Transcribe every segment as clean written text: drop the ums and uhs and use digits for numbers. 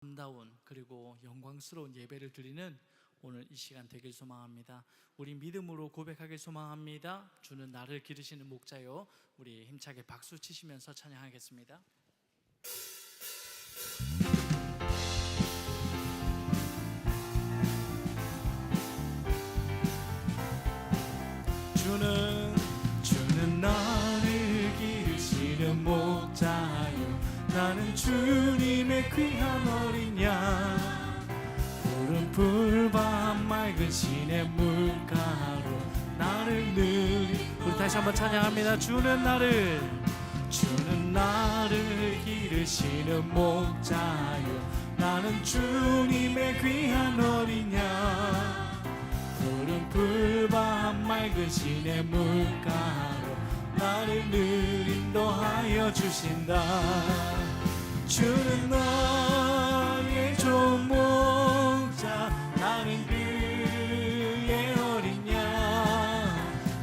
아름다운 그리고 영광스러운 예배를 드리는 오늘 이 시간 되길 소망합니다. 우리 믿음으로 고백하길 소망합니다. 주는 나를 기르시는 목자요. 우리 힘차게 박수 치시면서 찬양하겠습니다. 주는 나를 기르시는 목자요. 나는 주님의 귀한 어린 양, 푸른 풀밭 맑은 시냇 물가로 나를 우리 다시 한번 찬양합니다. 주는 나를 기르시는 목자요. 나는 주님의 귀한 어린 양, 푸른 풀밭 맑은 시냇 물가로 나를 늘 인도하여 주신다. 주는 나의 좋은 목자, 나는 그의 어린 양.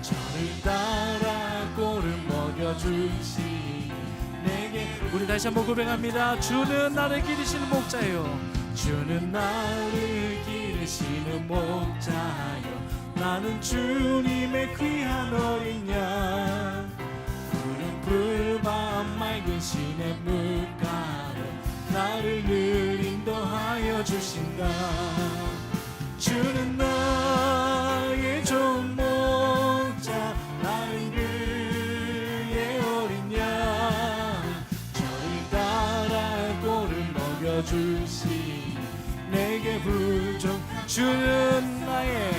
저를 따라 꼴을 먹여주시 내게. 우리 다시 한번 고백합니다. 주는 나를 기르시는 목자요. 주는 나를 기르시는 목자요. 나는 주님의 귀한 어린 양, 푸른 풀밭 맑은 시냇 물가로 나를 늘 인도하여 주신다. 주는 나의 좋은 목자, 나는 그의 어린 양. 저를 따라 꼴을 먹여주시 내게 부족. 주는 나의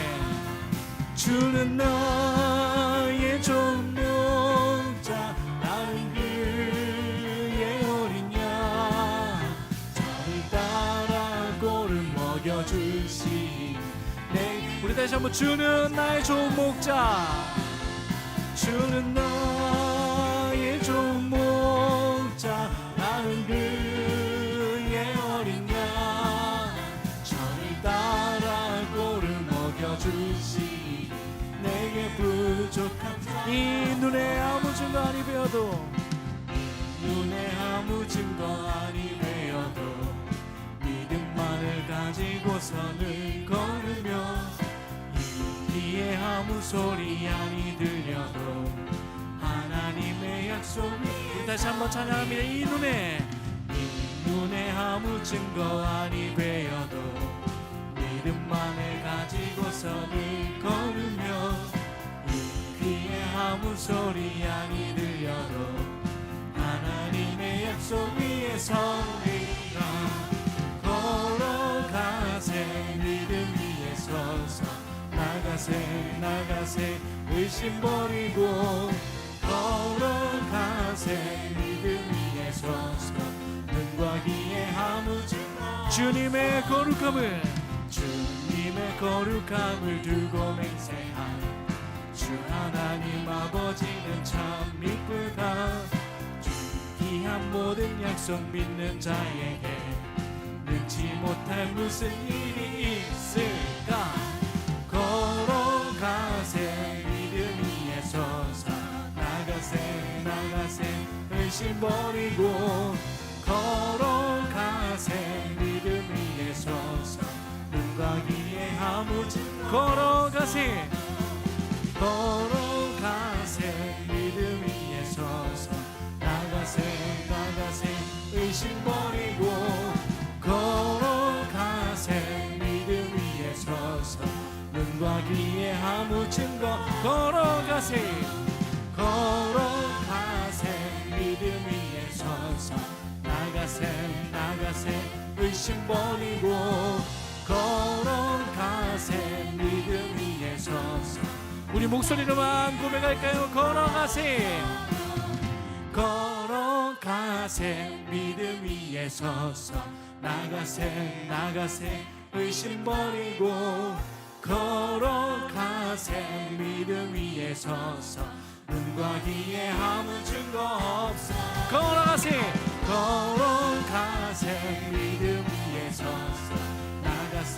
좋은 목자, 나는 그의 어린 양. 저를 따라 꼴을 먹여주시 내. 우리 다시 한번. 주는 나의 좋은 목자, 주는 나의 좋은 목자, 나는 그의 어린 양. 저를 따라 꼴을 먹여주시 내게 부족한 이 눈에 아무 증거 아니 되어도, 눈에 아무 증거 아니 되어도 믿음만을 가지고서는 걸으며, 이 귀에 아무 소리 아니 들려도 하나님의 약속이. 다시 한번 찬양합니다. 이 눈에 아무 증거 아니 되어도 믿음만을 가지고서는 걸으며, 이 귀에 아무 소리 아니 들려도 하나님의 약속 위에 서리라. 걸어가세 믿음 위에 서서, 나가세 의심 버리고. 걸어가세 믿음 위에 서서, 눈과 귀에 아무 증거. 주님의 거룩함을 두고 맹세한 주 하나님 아버지는 참 이쁘다. 주 귀한 모든 약속 믿는 자에게 능치 못할 무슨 일이 있을까. 걸어가세 믿음 위에 서서, 나가세 의심 버리고. 걸어가세 믿음 위에 서서, 눈과 귀에 아무 증거. 걸어가세 믿음 위에 서서, 나가세 의심 버리고. 걸어가세 믿음 위에 서서, 눈과 귀에 아무 증거. 걸어가세 믿음 위에 서서, 나가세 의심 버리고. 걸어가세 믿음 위에 서서. 우리 목소리로만 고백할까요? 걸어가세 믿음 위에 서서, 나가세 의심 버리고. 걸어가세 믿음 위에 서서, 눈과 귀에 아무 증거 없어. 걸어가세 믿음 위에 서서, 나가세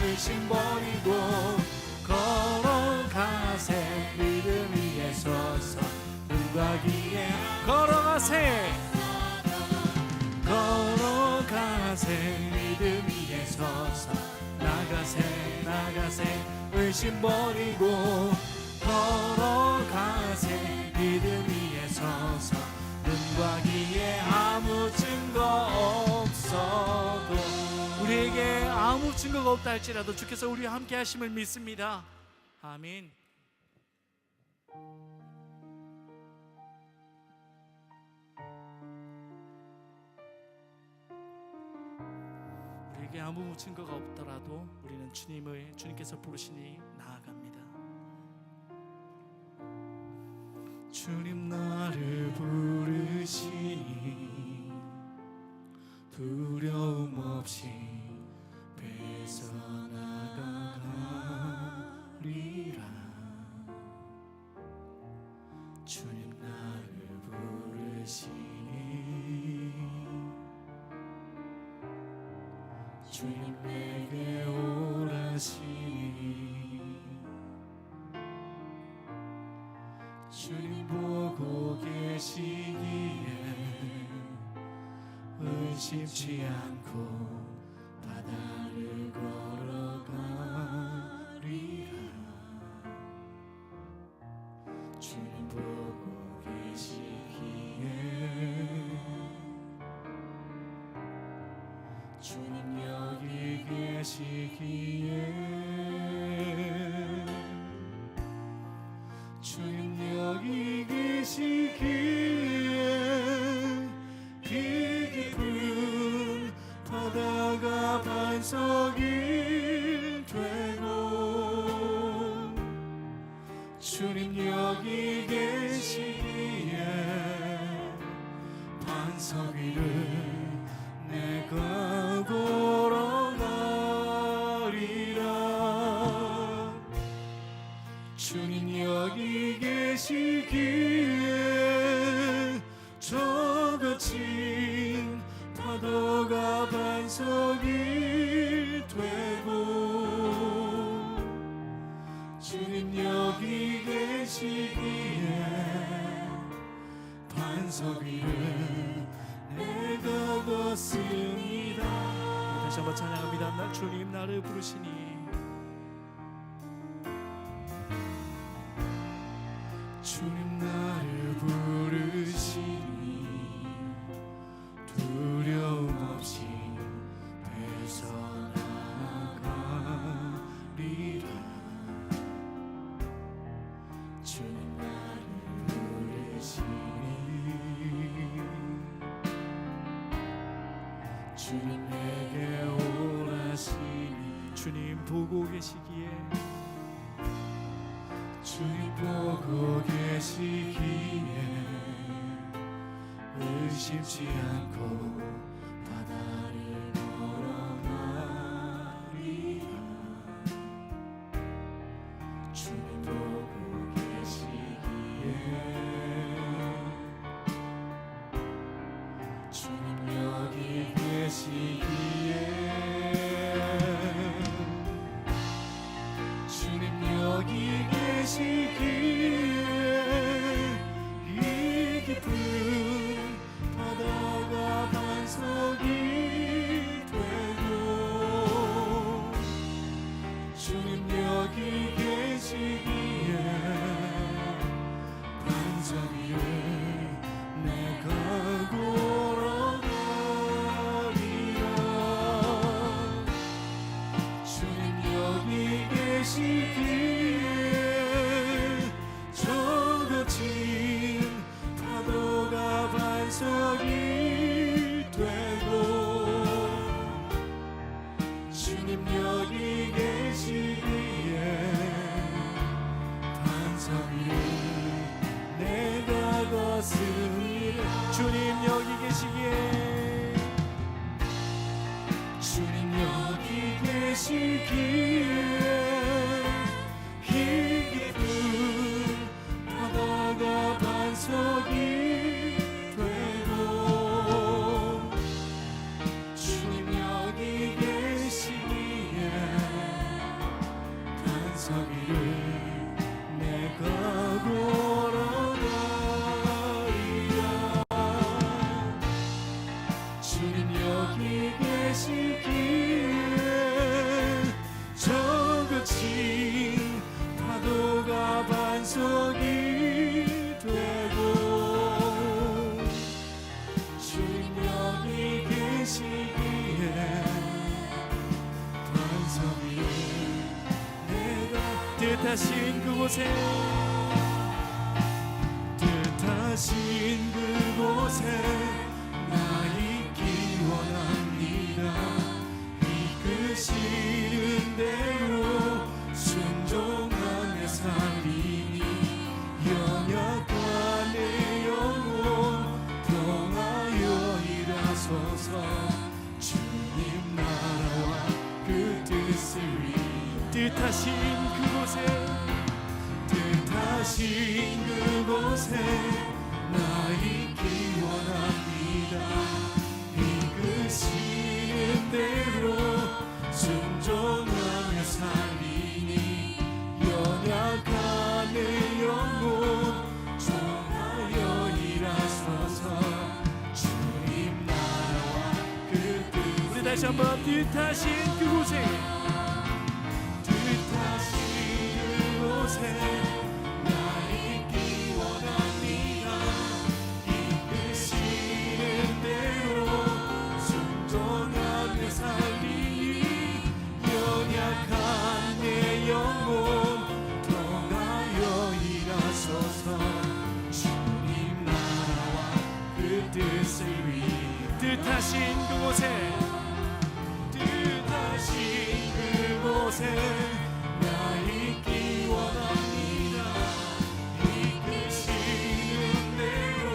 의심 버리고. 걸어가세 믿음 위에 서서, 눈과 귀에. 걸어가세 위에 서서 나가세 나가세 의심 버리고 걸어가세 믿음 위에 서서 눈과 귀에 아무 증거 없어도 우리에게 아무 증거가 없다 할지라도 주께서 우리와 함께 하심을 믿습니다. 아멘. 우리에게 아무 증거가 없더라도 우리는 주님께서 부르시니 나아갑니다. 주님 나를 부르시니 두려움 없이 배서 나가리라. 주님 나를 부르시니 주님 내게 오라시니 주님 보고 계시기에 의심치 않고 바다를 걸어가리라. 주님 보고 계시기에 주님 여기 계시기에 주님 여기 계시기에 비 깊은 바다가 반석이 되고 주님 여기 계시기에 반석 위를 내가 걸어가리라. 주님 여기 계시기에 저 거친 파도가 반석이 되고 주님 여기 계시기에 반석 위를 내가 걷습니다. 다시 한번 찬양합니다. 나 주님 나를 부르시니 주님 나를 부르시니 두려움 없이 배서 나가리라. 주님 나를 부르시니 주님 내게 오라시니 주님 보고 계시기에 주님 보고 계시기에 의심치 않고 바다를 걸어가리라. 주님 보고 계시기에 주님 여기 계시기에 주님 여기 계시기에 이 깊은 바다가 반석이 되고 주님 여기 계시기에 반석 위를 내가 걸어가리라. 주님 여기 계시기에 저 거친 파도가 반석이 되고 주님 여기 계시기에 반석 위를 내가 걷습니다. 주님 여기 계시기에 주님 여기 계시기에 이 깊은 바다가 반석이 되고 주님 여기 계시기에 반석 위를 내가 걸어가리라. 주님 여기 계시기에 뜻하신 그곳에 뜻하신 그곳에 나 있기 원합니다. 이끄시는 대로 순종하며 살리니 연약한 내 영혼 평하여 일하소서. 주님 나라와 그 뜻을 위해 뜻하신 그곳에 뜻하신 그곳에 나 있기 원합니다. 이끄시는 대로 순종하며 살리니 연약한 내 영혼 종하여 일하소서. 주님 나라와 그 뜻. 우리 다시 한번 뜻하신 그곳에 뜻하신 그곳에 나 있기 원합니다. 이끄시는 대로 순종하며 살리니 연약한 내 영혼 통하여 일하소서. 주님 나라와 그 뜻을 위해 뜻하신 그곳에 뜻하신 그곳에 나 있기 원합니다. 이끄시는 대로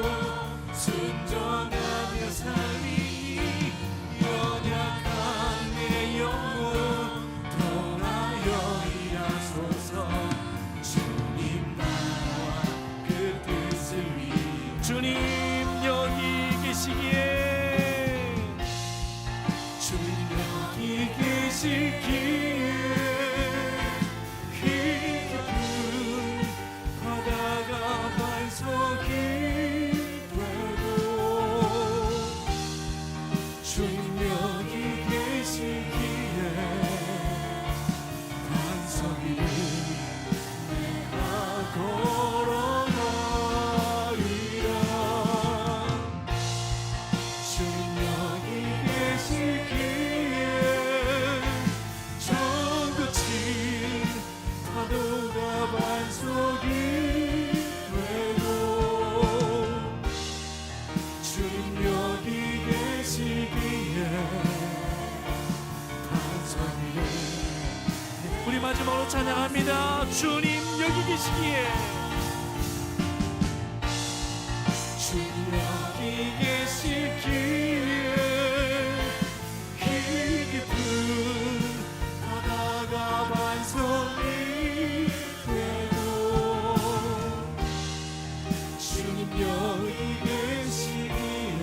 순종하며 살리니 연약한 내 영혼 통하여 일하소서. 주님 나라와 그 뜻을 위해 주님 여기 계시기에 주님 여기 계시기에 깊은 바다가 반석이 되고 주님 여기 계시기에 반석이 내가 걸어가리라. 주님 여기 계시기에 저 거친 파도가 반석이 되고 주님 여기 계시기에 반석이. 우리 마지막으로 찬양합니다. 주님 여기 계시기에 주님 여기 계시기에 깊은 바다가 반석이 되고 주님 여기 계시기에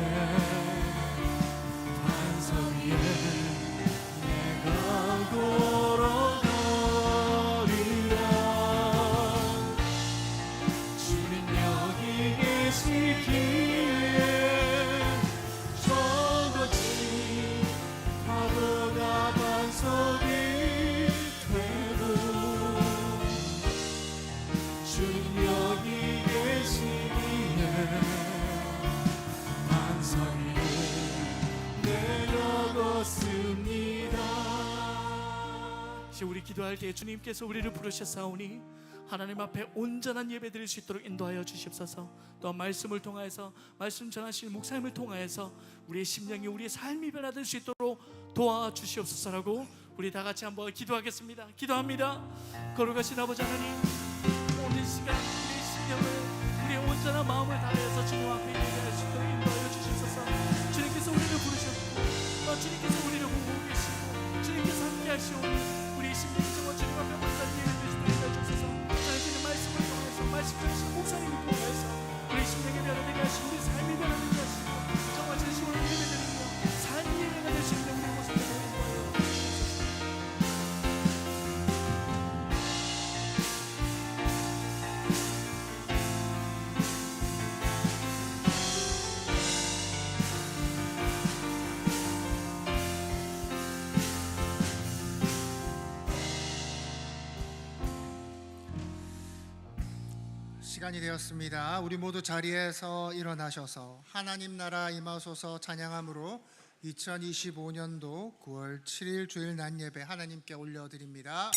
반석 위에 내가 걸어가리라. 주님 여기 계시기에 저 거친 파도가 반석이 되고 주님 여기 계시기에 반석 위에 내가 걷습니다. 이제 우리 기도할 때 주님께서 우리를 부르셨사오니 하나님 앞에 온전한 예배 드릴 수 있도록 인도하여 주시옵소서. 또한 말씀을 통하여서 말씀 전하실 목사님을 통하여서 우리의 심령이 우리의 삶이 변화될 수 있도록 도와주시옵소서라고 우리 다 같이 한번 기도하겠습니다. 기도합니다. 거룩하신 아버지 하나님, 오늘 시간 우리의 심령을 우리의 온전한 마음을 다해서 주님 앞에 예배할 수 있도록 인도하여 주시옵소서. 주님께서 우리를 부르셨고 주님께서 우리를 보고 계시고 주님께서 함께 하시오니 우리의 심령이 정말 주님 앞에 온전한 예배 드릴 수 있도록 인도하여 주옵소서. 주님 말씀을 통해서 말씀 전하신 목사님을 통해서 우리 심령이 변화되게 하시고 우리 삶이 변화되게 하시고 정말 진심으로 예배드리며 삶이 예배가 될 수 있는 우리 모습을 인도하여 주옵소서. 시간이 되었습니다. 우리 모두 자리에서 일어나셔서 하나님 나라 임하소서 찬양함으로 2025년도 9월 7일 주일 낮 예배 하나님께 올려드립니다.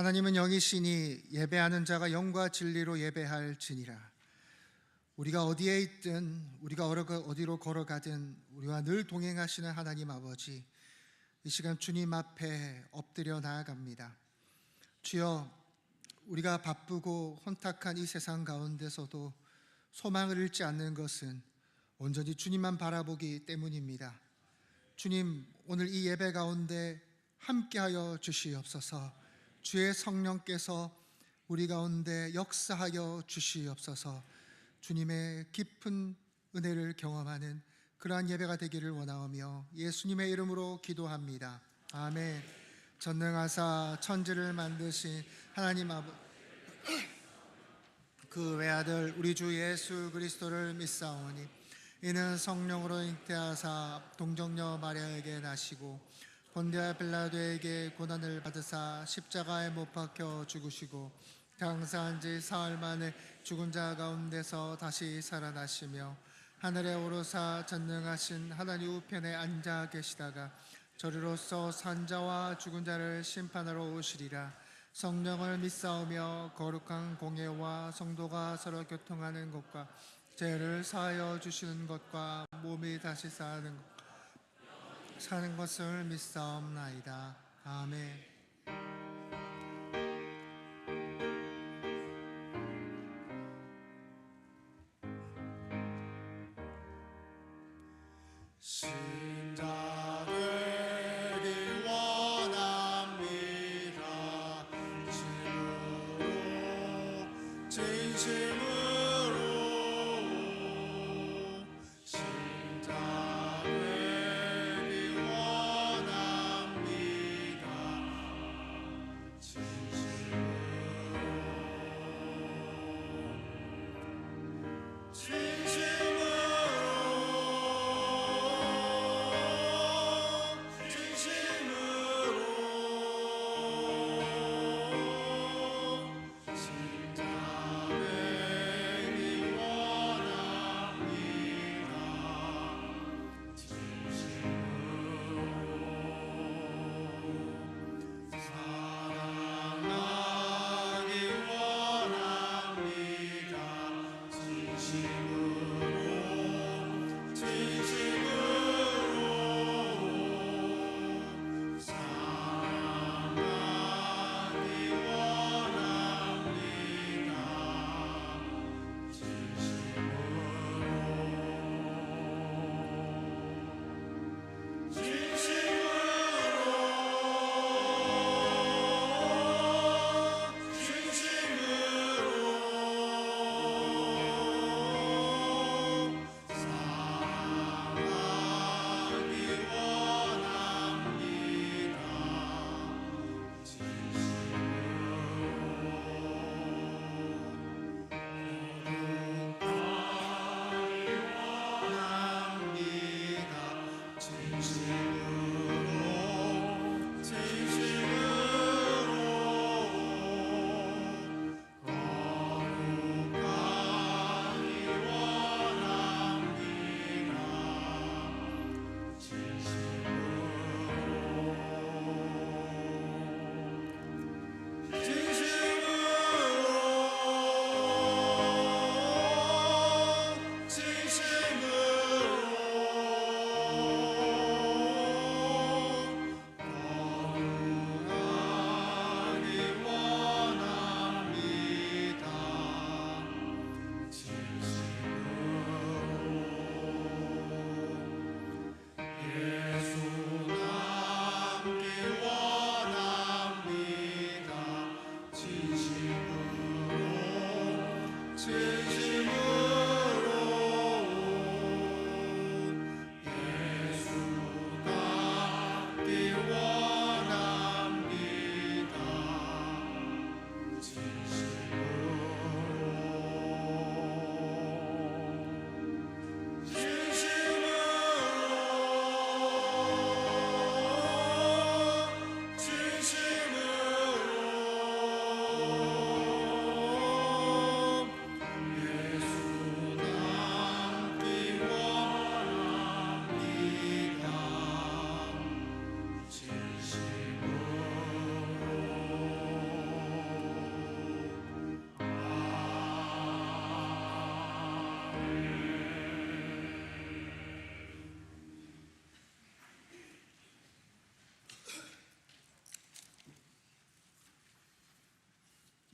하나님은 영이시니 예배하는 자가 영과 진리로 예배할지니라. 우리가 어디에 있든 우리가 어디로 걸어가든 우리와 늘 동행하시는 하나님 아버지, 이 시간 주님 앞에 엎드려 나아갑니다. 주여, 우리가 바쁘고 혼탁한 이 세상 가운데서도 소망을 잃지 않는 것은 온전히 주님만 바라보기 때문입니다. 주님, 오늘 이 예배 가운데 함께하여 주시옵소서. 주의 성령께서 우리 가운데 역사하여 주시옵소서. 주님의 깊은 은혜를 경험하는 그러한 예배가 되기를 원하오며 예수님의 이름으로 기도합니다. 아멘. 전능하사 천지를 만드신 하나님 아버지, 그 외아들 우리 주 예수 그리스도를 믿사오니 이는 성령으로 잉태하사 동정녀 마리아에게 나시고 본디아 빌라도에게 고난을 받으사 십자가에 못 박혀 죽으시고 장사한 지 사흘 만에 죽은 자 가운데서 다시 살아나시며 하늘에 오르사 전능하신 하나님 우편에 앉아 계시다가 저리로서 산자와 죽은 자를 심판하러 오시리라. 성령을 믿사오며 거룩한 공예와 성도가 서로 교통하는 것과 죄를 사하여 주시는 것과 몸이 다시 사는 것을 믿사옵나이다. 아멘. 신자 되기 원합니다. 진심으로 신자 되기 원합니다.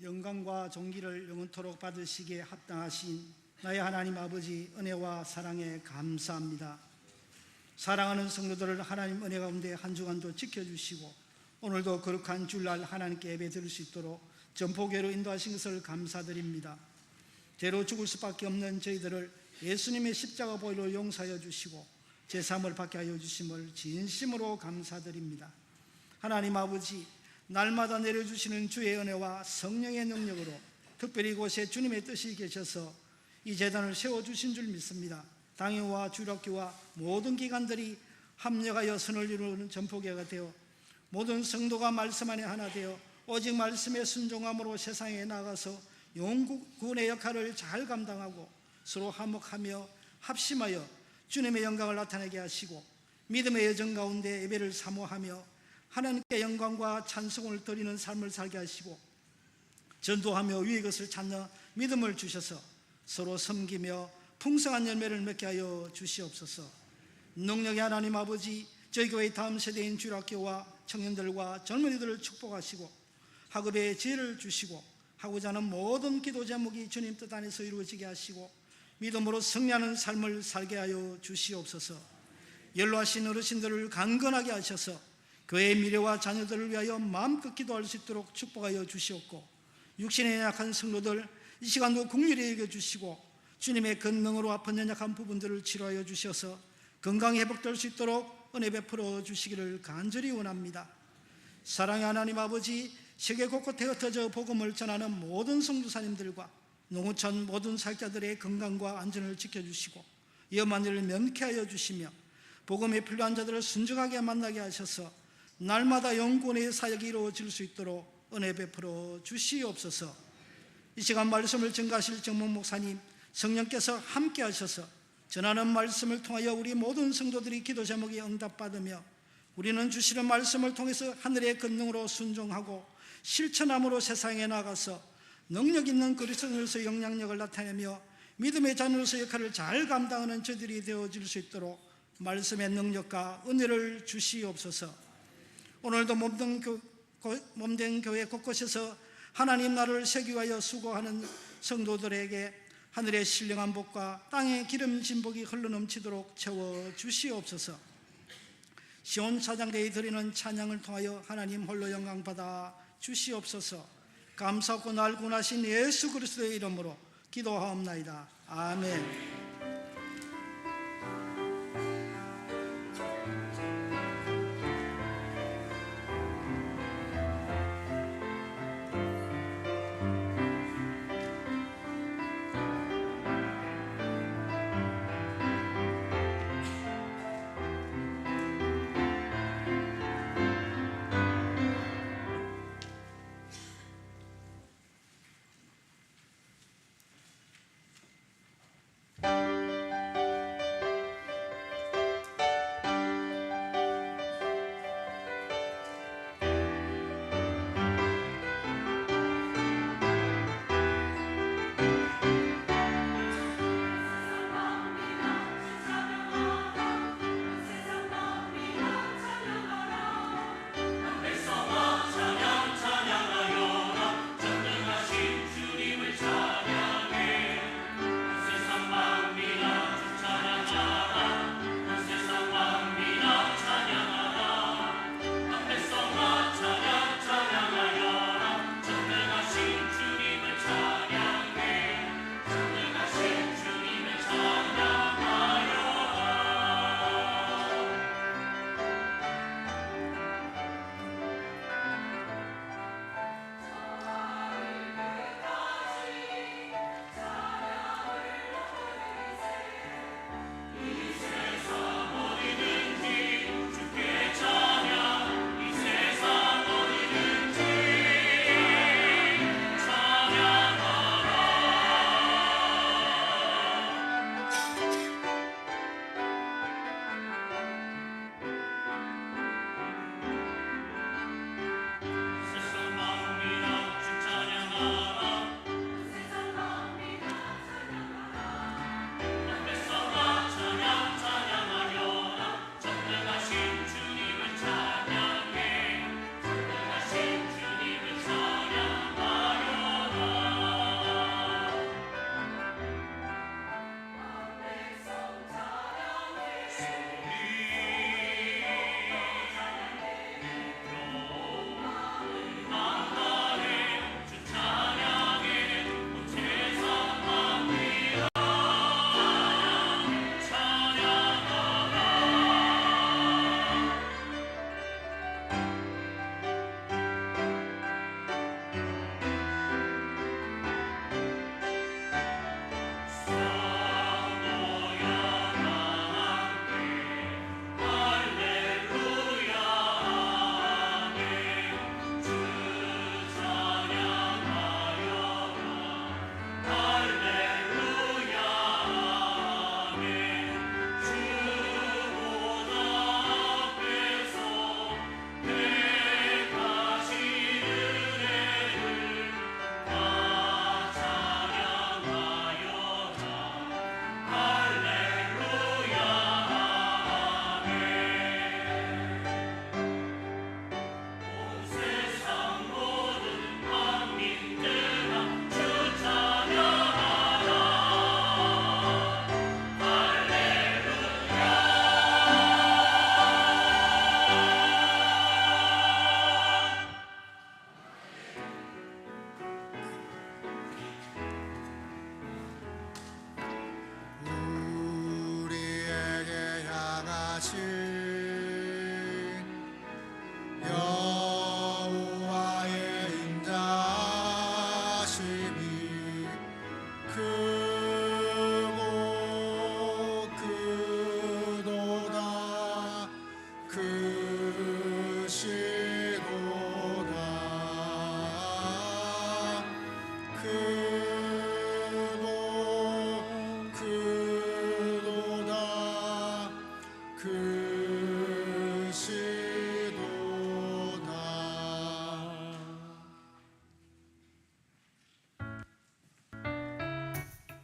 영광과 존귀를 영원토록 받으시기에 합당하신 나의 하나님 아버지, 은혜와 사랑에 감사합니다. 사랑하는 성도들을 하나님 은혜 가운데 한 주간도 지켜주시고 오늘도 거룩한 주일날 하나님께 예배 드릴 수 있도록 전포교회로 인도하신 것을 감사드립니다. 죄로 죽을 수밖에 없는 저희들을 예수님의 십자가 보혈로 용서하여 주시고 제사함을 받게 하여 주심을 진심으로 감사드립니다. 하나님 아버지, 날마다 내려주시는 주의 은혜와 성령의 능력으로 특별히 이곳에 주님의 뜻이 계셔서 이 제단을 세워주신 줄 믿습니다. 당회와 주일학교와 모든 기관들이 합력하여 선을 이루는 전포교회가 되어 모든 성도가 말씀 안에 하나 되어 오직 말씀에 순종함으로 세상에 나가서 영국군의 역할을 잘 감당하고 서로 화목하며 합심하여 주님의 영광을 나타내게 하시고 믿음의 여정 가운데 예배를 사모하며 하나님께 영광과 찬송을 드리는 삶을 살게 하시고 전도하며 위의 것을 찾는 믿음을 주셔서 서로 섬기며 풍성한 열매를 맺게 하여 주시옵소서. 능력의 하나님 아버지, 저희 교회의 다음 세대인 주일학교와 청년들과 젊은이들을 축복하시고 학업에 지혜를 주시고 하고자 하는 모든 기도 제목이 주님 뜻 안에서 이루어지게 하시고 믿음으로 승리하는 삶을 살게 하여 주시옵소서. 연로하신 어르신들을 강건하게 하셔서 그의 미래와 자녀들을 위하여 마음껏 기도할 수 있도록 축복하여 주시옵고 육신에 약한 성도들 이 시간도 긍휼히 여겨주시고 주님의 권능으로 아픈 연약한 부분들을 치료하여 주셔서 건강히 회복될 수 있도록 은혜 베풀어 주시기를 간절히 원합니다. 사랑의 하나님 아버지, 세계 곳곳에 흩어져 복음을 전하는 모든 성도사님들과 농어촌 모든 사역자들의 건강과 안전을 지켜주시고 위험한 일을 면케하여 주시며 복음에 필요한 자들을 순종하게 만나게 하셔서 날마다 영혼의 사역이 이루어질 수 있도록 은혜 베풀어 주시옵소서. 이 시간 말씀을 증가하실 정몽 목사님, 성령께서 함께 하셔서 전하는 말씀을 통하여 우리 모든 성도들이 기도 제목이 응답받으며 우리는 주시는 말씀을 통해서 하늘의 권능으로 순종하고 실천함으로 세상에 나가서 능력 있는 그리스도인으로서 영향력을 나타내며 믿음의 자녀로서 역할을 잘 감당하는 저들이 되어질 수 있도록 말씀의 능력과 은혜를 주시옵소서. 오늘도 몸된 교회 곳곳에서 하나님 나라를 세우기 위하여 수고하는 성도들에게 하늘의 신령한 복과 땅의 기름진 복이 흘러넘치도록 채워주시옵소서. 시온 찬양대에 드리는 찬양을 통하여 하나님 홀로 영광 받아 주시옵소서. 감사하고 날 구원하신 예수 그리스도의 이름으로 기도하옵나이다. 아멘.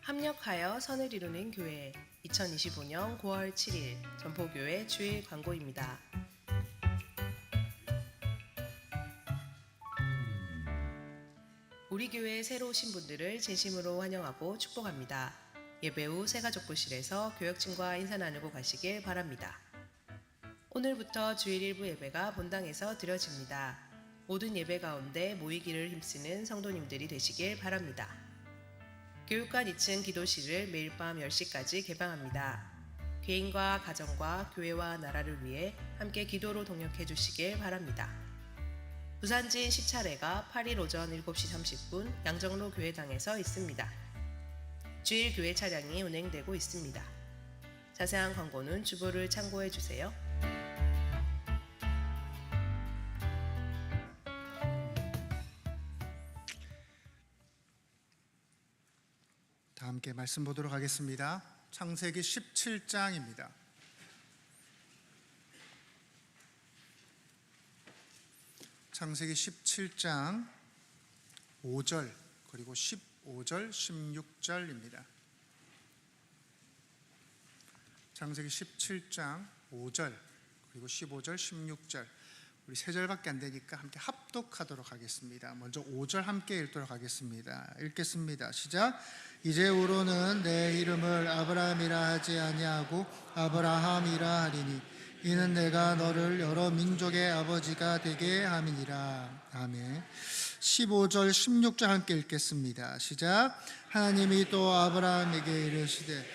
합력하여 선을 이루는 교회 2025년 9월 7일 전포교회 주일 광고입니다. 우리 교회에 새로 오신 분들을 진심으로 환영하고 축복합니다. 예배 후 새가족부실에서 교역진과 인사 나누고 가시길 바랍니다. 오늘부터 주일 일부 예배가 본당에서 드려집니다. 모든 예배 가운데 모이기를 힘쓰는 성도님들이 되시길 바랍니다. 교육관 2층 기도실을 매일 밤 10시까지 개방합니다. 개인과 가정과 교회와 나라를 위해 함께 기도로 동역해 주시길 바랍니다. 부산진 10차례가 8일 오전 7시 30분 양정로 교회당에서 있습니다. 주일 교회 차량이 운행되고 있습니다. 자세한 광고는 주보를 참고해 주세요. 다 함께 말씀 보도록 하겠습니다. 창세기 17장입니다. 창세기 17장 5절 그리고 15절 16절입니다. 창세기 17장 5절 그리고 15절 16절 우리 세 절밖에 안 되니까 함께 합독하도록 하겠습니다. 먼저 5절 함께 읽도록 하겠습니다. 읽겠습니다. 시작. 이제후로는 내 이름을 아브라함이라 하지 아니하고 아브라함이라 하리니 이는 내가 너를 여러 민족의 아버지가 되게 함이니라. 아멘. 15절 16절 함께 읽겠습니다. 시작. 하나님이 또 아브라함에게 이르시되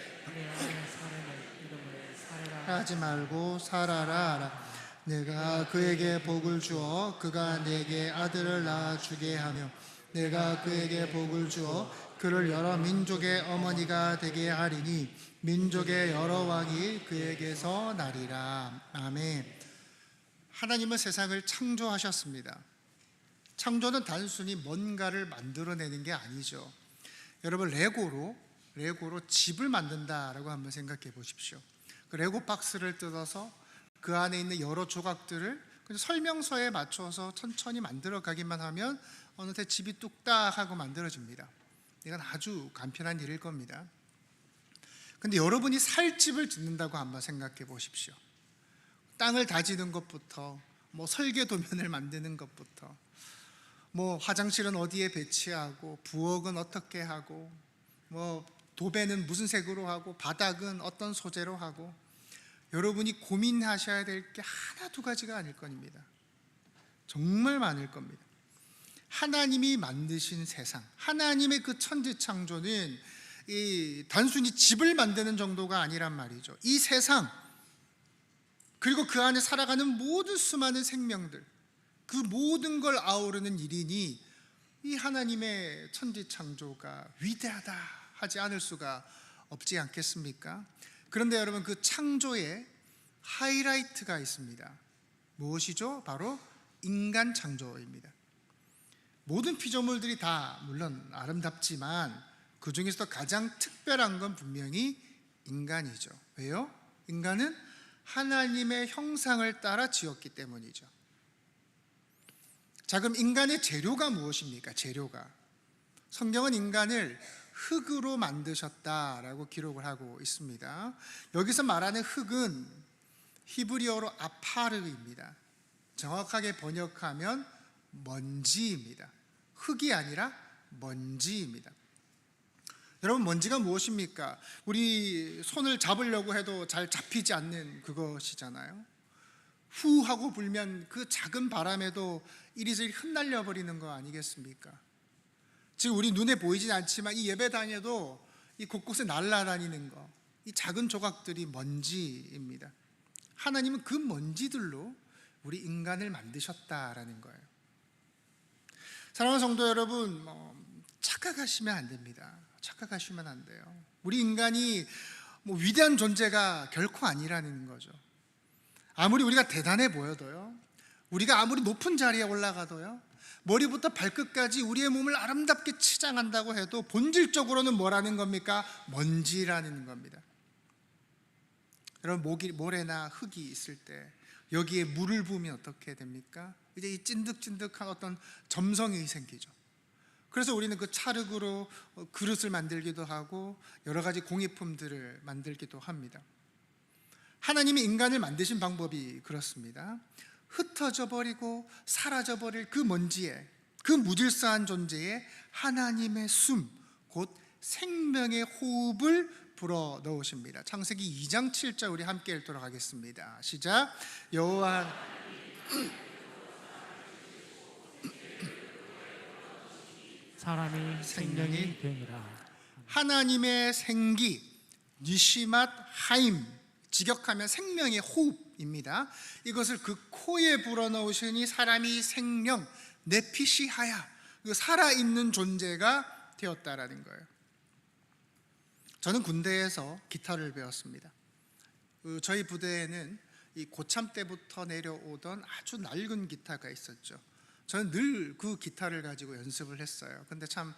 하지 말고 사라라 하라. 내가 그에게 복을 주어 그가 내게 아들을 낳아주게 하며 내가 그에게 복을 주어 그를 여러 민족의 어머니가 되게 하리니 민족의 여러 왕이 그에게서 나리라. 아멘. 하나님은 세상을 창조하셨습니다. 창조는 단순히 뭔가를 만들어내는 게 아니죠. 여러분 레고로 집을 만든다라고 한번 생각해 보십시오. 그 레고 박스를 뜯어서 그 안에 있는 여러 조각들을 설명서에 맞춰서 천천히 만들어 가기만 하면 어느새 집이 뚝딱 하고 만들어집니다. 이건 아주 간편한 일일 겁니다. 근데 여러분이 살 집을 짓는다고 한번 생각해 보십시오. 땅을 다지는 것부터 설계 도면을 만드는 것부터 화장실은 어디에 배치하고 부엌은 어떻게 하고 도배는 무슨 색으로 하고 바닥은 어떤 소재로 하고 여러분이 고민하셔야 될 게 하나 두 가지가 아닐 겁니다. 정말 많을 겁니다. 하나님이 만드신 세상, 하나님의 그 천지창조는 단순히 집을 만드는 정도가 아니란 말이죠. 이 세상 그리고 그 안에 살아가는 모든 수많은 생명들, 그 모든 걸 아우르는 일이니 이 하나님의 천지창조가 위대하다 하지 않을 수가 없지 않겠습니까? 그런데 여러분 그 창조에 하이라이트가 있습니다. 무엇이죠? 바로 인간 창조입니다. 모든 피조물들이 다 물론 아름답지만 그 중에서 가장 특별한 건 분명히 인간이죠. 왜요? 인간은 하나님의 형상을 따라 지었기 때문이죠. 자, 그럼 인간의 재료가 무엇입니까? 재료가 성경은 인간을 흙으로 만드셨다라고 기록을 하고 있습니다. 여기서 말하는 흙은 히브리어로 아파르입니다. 정확하게 번역하면 먼지입니다. 흙이 아니라 먼지입니다. 여러분 먼지가 무엇입니까? 우리 손을 잡으려고 해도 잘 잡히지 않는 그것이잖아요. 후 하고 불면 그 작은 바람에도 이리저리 흩날려 버리는 거 아니겠습니까? 지금 우리 눈에 보이진 않지만 이 예배당에도 이 곳곳에 날아다니는 거, 이 작은 조각들이 먼지입니다. 하나님은 그 먼지들로 우리 인간을 만드셨다라는 거예요. 사랑하는 성도 여러분, 착각하시면 안 됩니다. 착각하시면 안 돼요. 우리 인간이 위대한 존재가 결코 아니라는 거죠. 아무리 우리가 대단해 보여도요, 우리가 아무리 높은 자리에 올라가도요, 머리부터 발끝까지 우리의 몸을 아름답게 치장한다고 해도 본질적으로는 뭐라는 겁니까? 먼지라는 겁니다. 여러분 모래나 흙이 있을 때 여기에 물을 부으면 어떻게 됩니까? 이제 이 찐득찐득한 어떤 점성이 생기죠. 그래서 우리는 그 찰흙으로 그릇을 만들기도 하고 여러 가지 공예품들을 만들기도 합니다. 하나님이 인간을 만드신 방법이 그렇습니다. 흩어져 버리고 사라져 버릴 그 먼지에, 그 무질서한 존재에 하나님의 숨, 곧 생명의 호흡을 불어 넣으십니다. 창세기 2장 7절 우리 함께 읽도록 하겠습니다. 시작. 여호와 사람이 생명이 되니라. 하나님의 생기, 니시맛 하임, 직역하면 생명의 호흡입니다. 이것을 그 코에 불어넣으시니 사람이 생명, 네피시하야, 살아있는 존재가 되었다라는 거예요. 저는 군대에서 기타를 배웠습니다. 저희 부대에는 이 고참 때부터 내려오던 아주 낡은 기타가 있었죠. 저는 늘 그 기타를 가지고 연습을 했어요. 근데 참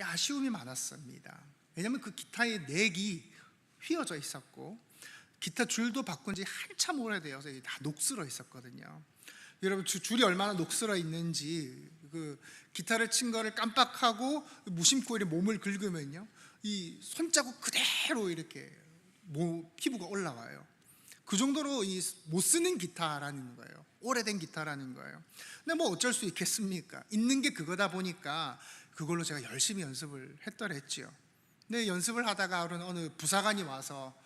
아쉬움이 많았습니다. 왜냐하면 그 기타의 넥이 휘어져 있었고 기타 줄도 바꾼 지 한참 오래되어서 다 녹슬어 있었거든요. 여러분 줄이 얼마나 녹슬어 있는지 그 기타를 친 거를 깜빡하고 무심코 이렇게 몸을 긁으면요, 이 손자국 그대로 이렇게 피부가 올라와요. 그 정도로 못 쓰는 기타라는 거예요. 오래된 기타라는 거예요. 근데 뭐 어쩔 수 있겠습니까? 있는 게 그거다 보니까 그걸로 제가 열심히 연습을 했더랬지요. 근데 연습을 하다가 어느 부사관이 와서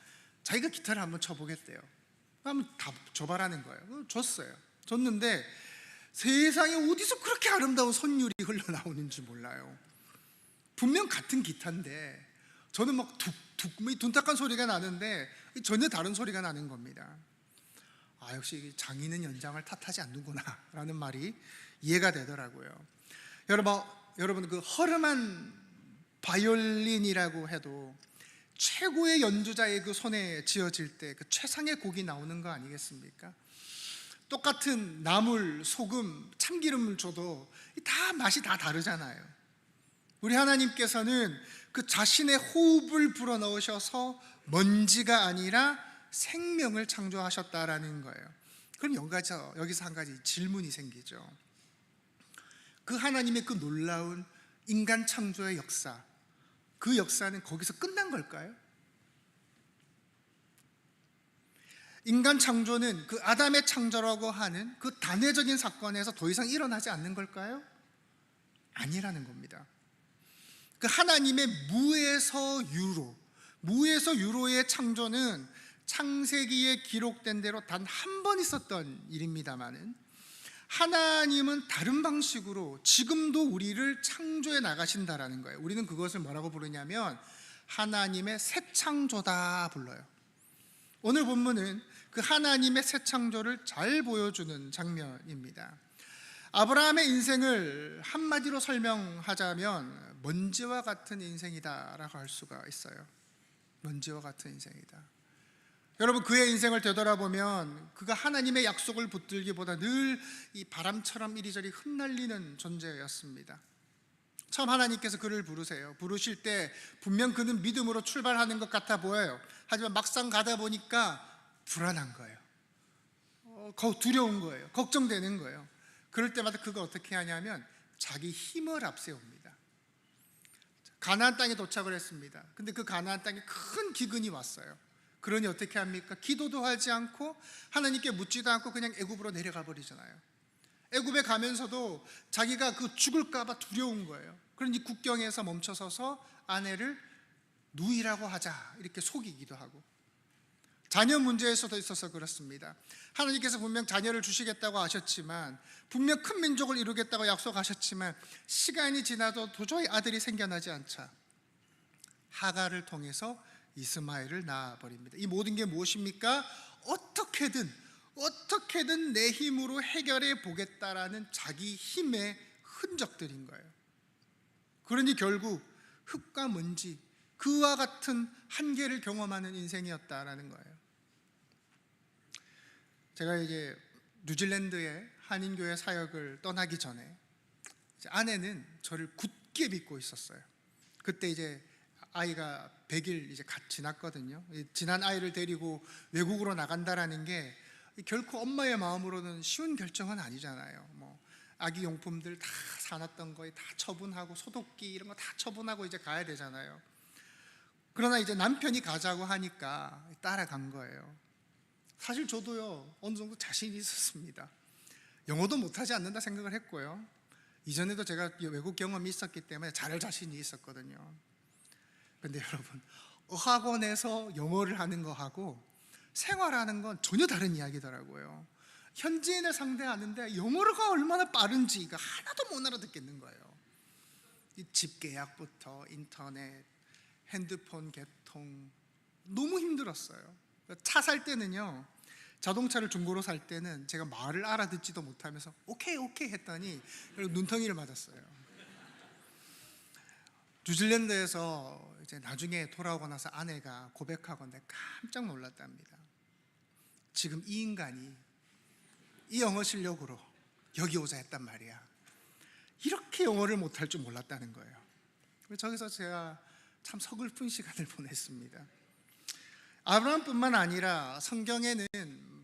자기가 기타를 한번 쳐보겠대요. 한번 다 줘봐라는 거예요. 줬어요. 줬는데 세상에 어디서 그렇게 아름다운 선율이 흘러나오는지 몰라요. 분명 같은 기타인데 저는 막 둔탁한 소리가 나는데 전혀 다른 소리가 나는 겁니다. 역시 장인은 연장을 탓하지 않는구나 라는 말이 이해가 되더라고요. 여러분 그 허름한 바이올린이라고 해도 최고의 연주자의 그 손에 쥐어질 때 그 최상의 곡이 나오는 거 아니겠습니까? 똑같은 나물, 소금, 참기름을 줘도 다 맛이 다 다르잖아요. 우리 하나님께서는 그 자신의 호흡을 불어넣으셔서 먼지가 아니라 생명을 창조하셨다라는 거예요. 그럼 여기서 한 가지 질문이 생기죠. 그 하나님의 그 놀라운 인간 창조의 역사, 그 역사는 거기서 끝난 걸까요? 인간 창조는 그 아담의 창조라고 하는 그 단회적인 사건에서 더 이상 일어나지 않는 걸까요? 아니라는 겁니다. 그 하나님의 무에서 유로의 창조는 창세기에 기록된 대로 단 한 번 있었던 일입니다만은 하나님은 다른 방식으로 지금도 우리를 창조해 나가신다라는 거예요. 우리는 그것을 뭐라고 부르냐면 하나님의 새 창조다 불러요. 오늘 본문은 그 하나님의 새 창조를 잘 보여주는 장면입니다. 아브라함의 인생을 한마디로 설명하자면 먼지와 같은 인생이다라고 할 수가 있어요. 먼지와 같은 인생이다. 여러분 그의 인생을 되돌아보면 그가 하나님의 약속을 붙들기보다 늘 이 바람처럼 이리저리 흩날리는 존재였습니다. 처음 하나님께서 그를 부르실 때 분명 그는 믿음으로 출발하는 것 같아 보여요. 하지만 막상 가다 보니까 불안한 거예요. 두려운 거예요. 걱정되는 거예요. 그럴 때마다 그가 어떻게 하냐면 자기 힘을 앞세웁니다. 가나안 땅에 도착을 했습니다. 근데 그 가나안 땅에 큰 기근이 왔어요. 그러니 어떻게 합니까? 기도도 하지 않고 하나님께 묻지도 않고 그냥 애굽으로 내려가 버리잖아요. 애굽에 가면서도 자기가 그 죽을까 봐 두려운 거예요. 그러니 국경에서 멈춰서서 아내를 누이라고 하자 이렇게 속이기도 하고, 자녀 문제에서도 있어서 그렇습니다. 하나님께서 분명 자녀를 주시겠다고 하셨지만, 분명 큰 민족을 이루겠다고 약속하셨지만 시간이 지나도 도저히 아들이 생겨나지 않자 하가를 통해서 이스마엘을 낳아버립니다. 이 모든 게 무엇입니까? 어떻게든 내 힘으로 해결해 보겠다라는 자기 힘의 흔적들인 거예요. 그러니 결국 흙과 먼지, 그와 같은 한계를 경험하는 인생이었다라는 거예요. 제가 이제 뉴질랜드의 한인교회 사역을 떠나기 전에 아내는 저를 굳게 믿고 있었어요. 그때 이제 아이가 100일 이제 갓 지났거든요. 지난 아이를 데리고 외국으로 나간다라는 게 결코 엄마의 마음으로는 쉬운 결정은 아니잖아요. 아기 용품들 다 사놨던 거 다 처분하고 소독기 이런 거 다 처분하고 이제 가야 되잖아요. 그러나 이제 남편이 가자고 하니까 따라간 거예요. 사실 저도요 어느 정도 자신이 있었습니다. 영어도 못하지 않는다 생각을 했고요. 이전에도 제가 외국 경험이 있었기 때문에 잘할 자신이 있었거든요. 그런데 여러분, 어학원에서 영어를 하는 거하고 생활하는 건 전혀 다른 이야기더라고요. 현지인을 상대하는데 영어가 얼마나 빠른지가 하나도 못 알아듣겠는 거예요. 이 집 계약부터 인터넷, 핸드폰 개통 너무 힘들었어요. 차 살 때는요, 자동차를 중고로 살 때는 제가 말을 알아듣지도 못하면서 오케이 오케이 했더니 눈덩이를 맞았어요. 뉴질랜드에서 이제 나중에 돌아오고 나서 아내가 고백하건데 깜짝 놀랐답니다. 지금 이 인간이 이 영어 실력으로 여기 오자 했단 말이야. 이렇게 영어를 못할 줄 몰랐다는 거예요. 저기서 제가 참 서글픈 시간을 보냈습니다. 아브라함뿐만 아니라 성경에는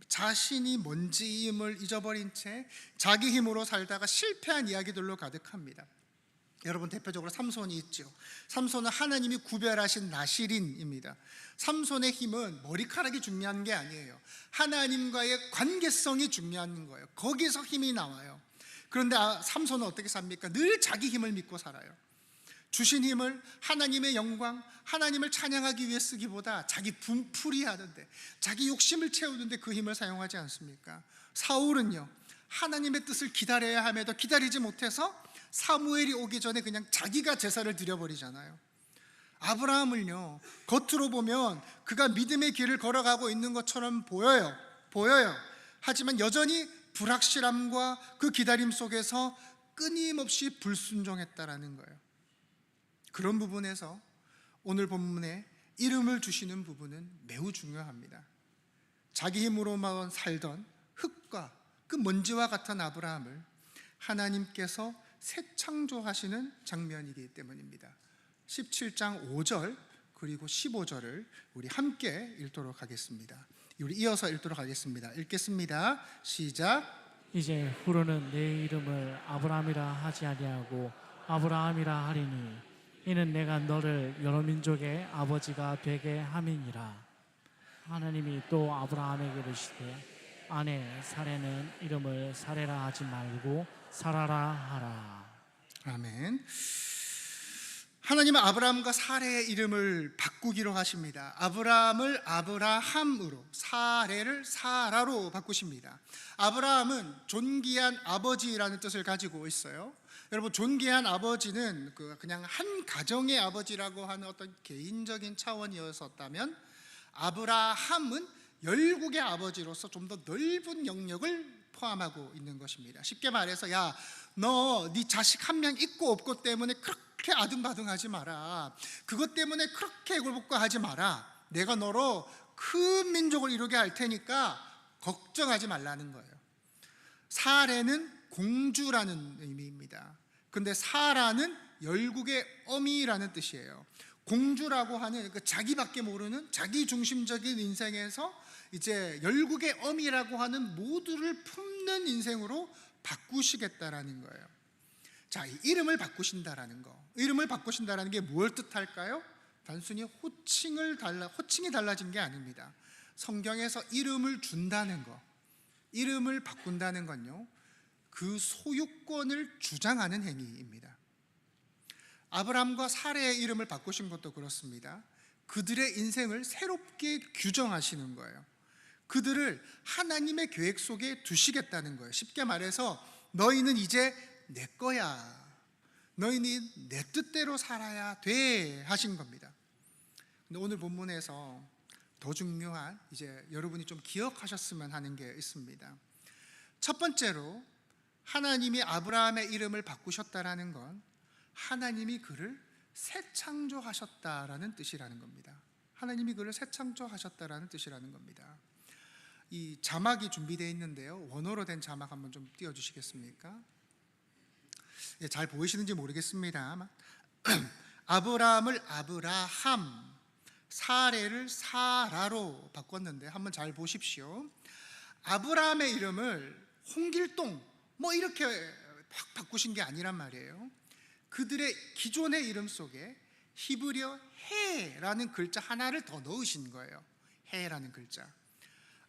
자신이 뭔지임을 잊어버린 채 자기 힘으로 살다가 실패한 이야기들로 가득합니다. 여러분, 대표적으로 삼손이 있죠. 삼손은 하나님이 구별하신 나실인입니다. 삼손의 힘은 머리카락이 중요한 게 아니에요. 하나님과의 관계성이 중요한 거예요. 거기서 힘이 나와요. 그런데 삼손은 어떻게 삽니까? 늘 자기 힘을 믿고 살아요. 주신 힘을 하나님의 영광, 하나님을 찬양하기 위해 쓰기보다 자기 분풀이 하는데, 자기 욕심을 채우는데 그 힘을 사용하지 않습니까? 사울은요, 하나님의 뜻을 기다려야 함에도 기다리지 못해서 사무엘이 오기 전에 그냥 자기가 제사를 드려버리잖아요. 아브라함을요, 겉으로 보면 그가 믿음의 길을 걸어가고 있는 것처럼 보여요. 하지만 여전히 불확실함과 그 기다림 속에서 끊임없이 불순종했다라는 거예요. 그런 부분에서 오늘 본문에 이름을 주시는 부분은 매우 중요합니다. 자기 힘으로만 살던 흙과 그 먼지와 같은 아브라함을 하나님께서 새 창조하시는 장면이기 때문입니다. 17장 5절 그리고 15절을 우리 함께 읽도록 하겠습니다. 우리 이어서 읽도록 하겠습니다. 읽겠습니다. 시작. 이제 후로는 내 이름을 아브라함이라 하지 아니하고 아브라함이라 하리니 이는 내가 너를 여러 민족의 아버지가 되게 함이니라. 하나님이 또 아브라함에게 이르시되 아내 사레는 이름을 사레라 하지 말고 사라라 하라. 아멘. 하나님은 아브라함과 사레의 이름을 바꾸기로 하십니다. 아브라함을 아브라함으로, 사레를 사라로 바꾸십니다. 아브라함은 존귀한 아버지라는 뜻을 가지고 있어요. 여러분, 존귀한 아버지는 그냥 한 가정의 아버지라고 하는 어떤 개인적인 차원이었다면, 아브라함은 열국의 아버지로서 좀 더 넓은 영역을 포함하고 있는 것입니다. 쉽게 말해서, 야, 너 네 자식 한 명 있고 없고 때문에 그렇게 아등바등하지 마라. 그것 때문에 그렇게 굴복하지 마라. 내가 너로 큰 민족을 이루게 할 테니까 걱정하지 말라는 거예요. 사레는 공주라는 의미입니다. 근데 사라는 열국의 어미라는 뜻이에요. 공주라고 하는 자기밖에 모르는 자기 중심적인 인생에서 이제 열국의 어미라고 하는 모두를 품는 인생으로 바꾸시겠다라는 거예요. 자, 이 이름을 바꾸신다라는 거, 이름을 바꾸신다라는 게 뭘 뜻할까요? 단순히 호칭이 달라진 게 아닙니다. 성경에서 이름을 준다는 거, 이름을 바꾼다는 건요, 그 소유권을 주장하는 행위입니다. 아브라함과 사레의 이름을 바꾸신 것도 그렇습니다. 그들의 인생을 새롭게 규정하시는 거예요. 그들을 하나님의 계획 속에 두시겠다는 거예요. 쉽게 말해서 너희는 이제 내 거야, 너희는 내 뜻대로 살아야 돼 하신 겁니다. 근데 오늘 본문에서 더 중요한, 이제 여러분이 좀 기억하셨으면 하는 게 있습니다. 첫 번째로 하나님이 아브라함의 이름을 바꾸셨다라는 건 하나님이 그를 새 창조하셨다라는 뜻이라는 겁니다. 하나님이 그를 새 창조하셨다라는 뜻이라는 겁니다. 이 자막이 준비되어 있는데요, 원어로 된 자막 한번 좀 띄워주시겠습니까? 예, 잘 보이시는지 모르겠습니다. 아브라함을 아브라함, 사레를 사라로 바꿨는데 한번 잘 보십시오. 아브라함의 이름을 홍길동 뭐 이렇게 확 바꾸신 게 아니란 말이에요. 그들의 기존의 이름 속에 히브리어 해라는 글자 하나를 더 넣으신 거예요. 해라는 글자.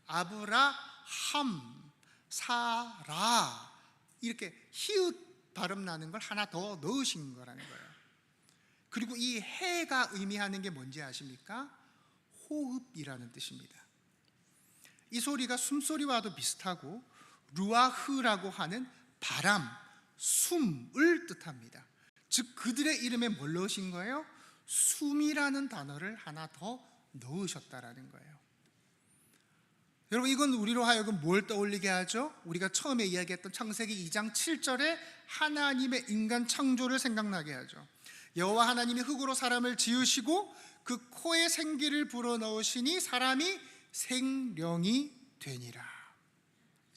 아브라함, 사라 이렇게 히읗 발음 나는 걸 하나 더 넣으신 거라는 거예요. 그리고 이 해가 의미하는 게 뭔지 아십니까? 호흡이라는 뜻입니다. 이 소리가 숨소리와도 비슷하고 루아흐라고 하는 바람, 숨을 뜻합니다. 즉 그들의 이름에 뭘 넣으신 거예요? 숨이라는 단어를 하나 더 넣으셨다라는 거예요. 여러분, 이건 우리로 하여금 뭘 떠올리게 하죠? 우리가 처음에 이야기했던 창세기 2장 7절에 하나님의 인간 창조를 생각나게 하죠. 여호와 하나님이 흙으로 사람을 지으시고 그 코에 생기를 불어넣으시니 사람이 생령이 되니라.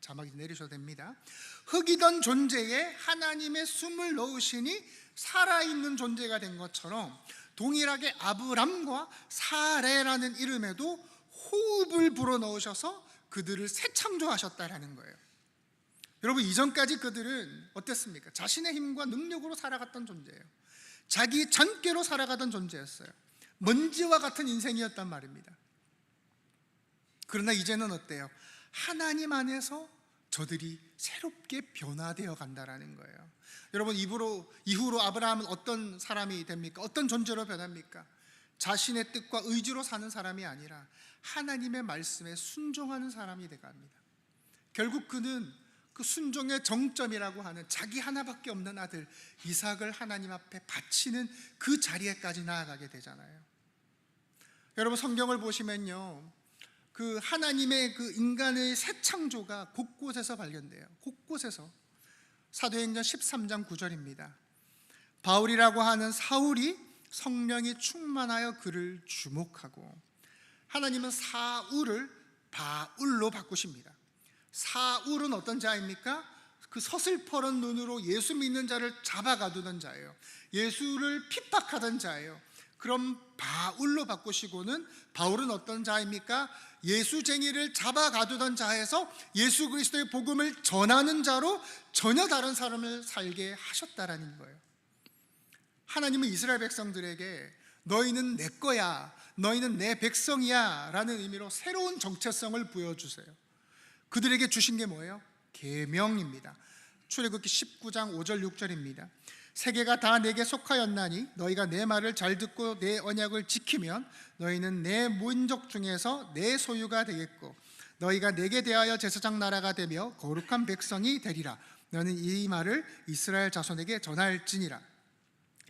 자막이 내리셔도 됩니다. 흙이던 존재에 하나님의 숨을 넣으시니 살아있는 존재가 된 것처럼 동일하게 아브람과 사레라는 이름에도 호흡을 불어넣으셔서 그들을 새 창조하셨다라는 거예요. 여러분, 이전까지 그들은 어땠습니까? 자신의 힘과 능력으로 살아갔던 존재예요. 자기 전께로 살아가던 존재였어요. 먼지와 같은 인생이었단 말입니다. 그러나 이제는 어때요? 하나님 안에서 저들이 새롭게 변화되어 간다라는 거예요. 여러분, 이후로 아브라함은 어떤 사람이 됩니까? 어떤 존재로 변합니까? 자신의 뜻과 의지로 사는 사람이 아니라 하나님의 말씀에 순종하는 사람이 되갑니다. 결국 그는 그 순종의 정점이라고 하는 자기 하나밖에 없는 아들 이삭을 하나님 앞에 바치는 그 자리에까지 나아가게 되잖아요. 여러분, 성경을 보시면요, 그 하나님의 그 인간의 새 창조가 곳곳에서 발견돼요. 곳곳에서. 사도행전 13장 9절입니다. 바울이라고 하는 사울이 성령이 충만하여 그를 주목하고, 하나님은 사울을 바울로 바꾸십니다. 사울은 어떤 자입니까? 그 서슬퍼런 눈으로 예수 믿는 자를 잡아가두던 자예요. 예수를 핍박하던 자예요. 그럼 바울로 바꾸시고는 바울은 어떤 자입니까? 예수쟁이를 잡아가두던 자에서 예수 그리스도의 복음을 전하는 자로 전혀 다른 사람을 살게 하셨다라는 거예요. 하나님은 이스라엘 백성들에게 너희는 내 거야, 너희는 내 백성이야 라는 의미로 새로운 정체성을 보여주세요. 그들에게 주신 게 뭐예요? 계명입니다. 출애굽기 19장 5절 6절입니다. 세계가 다 내게 속하였나니 너희가 내 말을 잘 듣고 내 언약을 지키면 너희는 내 민족 중에서 내 소유가 되겠고 너희가 내게 대하여 제사장 나라가 되며 거룩한 백성이 되리라. 너는 이 말을 이스라엘 자손에게 전할지니라.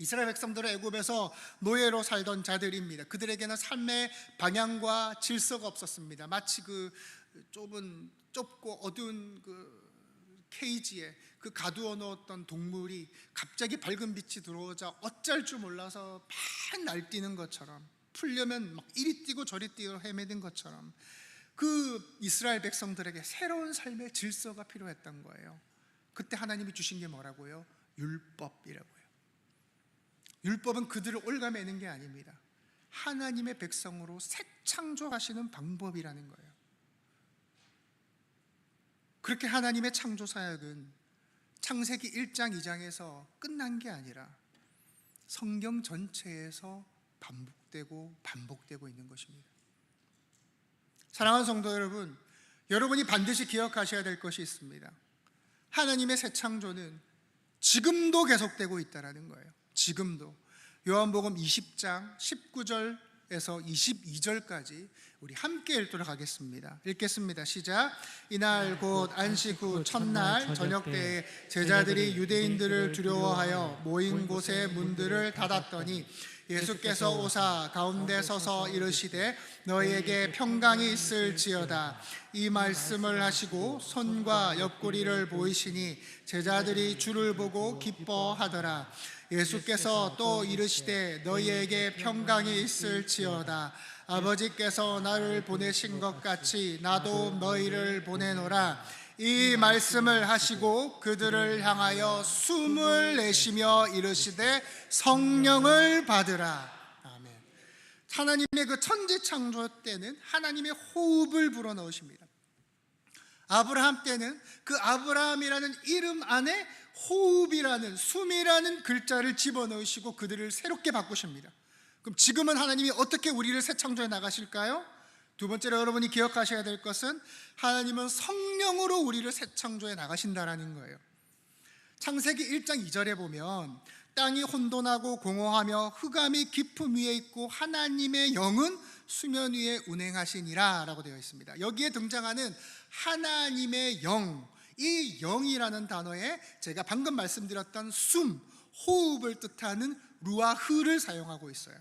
이스라엘 백성들은 애굽에서 노예로 살던 자들입니다. 그들에게는 삶의 방향과 질서가 없었습니다. 마치 그 좁고 어두운 그 케이지에 그 가두어 놓았던 동물이 갑자기 밝은 빛이 들어오자 어쩔 줄 몰라서 막 날뛰는 것처럼, 풀려면 막 이리 뛰고 저리 뛰고 헤매는 것처럼 그 이스라엘 백성들에게 새로운 삶의 질서가 필요했던 거예요. 그때 하나님이 주신 게 뭐라고요? 율법이라고요. 율법은 그들을 올가매는 게 아닙니다. 하나님의 백성으로 새 창조하시는 방법이라는 거예요. 그렇게 하나님의 창조 사역은 창세기 1장 2장에서 끝난 게 아니라 성경 전체에서 반복되고 있는 것입니다. 사랑하는 성도 여러분, 여러분이 반드시 기억하셔야 될 것이 있습니다. 하나님의 새 창조는 지금도 계속되고 있다는 거예요. 지금도. 요한복음 20장 19절에서 22절까지 우리 함께 읽도록 하겠습니다. 읽겠습니다. 시작. 이날 곧 안식 후 첫날 저녁 때에 제자들이 유대인들을 두려워하여 모인 곳의 문들을 닫았더니 예수께서 오사 가운데 서서 이르시되 너희에게 평강이 있을지어다. 이 말씀을 하시고 손과 옆구리를 보이시니 제자들이 주를 보고 기뻐하더라. 예수께서 또 이르시되 너희에게 평강이 있을지어다. 아버지께서 나를 보내신 것 같이 나도 너희를 보내노라. 이 말씀을 하시고 그들을 향하여 숨을 내쉬며 이르시되 성령을 받으라. 아멘. 하나님의 그 천지 창조 때는 하나님의 호흡을 불어넣으십니다. 아브라함 때는 그 아브라함이라는 이름 안에 호흡이라는, 숨이라는 글자를 집어넣으시고 그들을 새롭게 바꾸십니다. 그럼 지금은 하나님이 어떻게 우리를 새 창조해 나가실까요? 두 번째로 여러분이 기억하셔야 될 것은 하나님은 성령으로 우리를 새 창조해 나가신다라는 거예요. 창세기 1장 2절에 보면 땅이 혼돈하고 공허하며 흑암이 깊음 위에 있고 하나님의 영은 수면 위에 운행하시니라 라고 되어 있습니다. 여기에 등장하는 하나님의 영, 이 영이라는 단어에 제가 방금 말씀드렸던 숨, 호흡을 뜻하는 루아흐를 사용하고 있어요.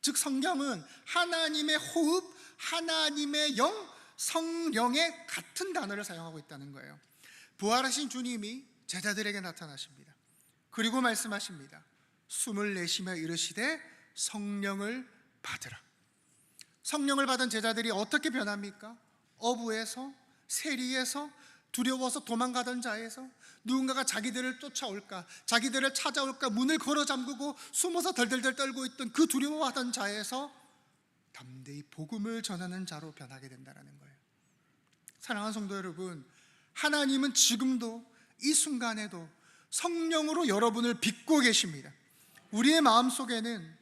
즉 성경은 하나님의 호흡, 하나님의 영, 성령의 같은 단어를 사용하고 있다는 거예요. 부활하신 주님이 제자들에게 나타나십니다. 그리고 말씀하십니다. 숨을 내쉬며 이르시되 성령을 받으라. 성령을 받은 제자들이 어떻게 변합니까? 어부에서, 세리에서, 두려워서 도망가던 자에서, 누군가가 자기들을 쫓아올까, 자기들을 찾아올까 문을 걸어 잠그고 숨어서 덜덜덜 떨고 있던 그 두려워하던 자에서 담대히 복음을 전하는 자로 변하게 된다는 거예요. 사랑하는 성도 여러분, 하나님은 지금도 이 순간에도 성령으로 여러분을 빚고 계십니다. 우리의 마음속에는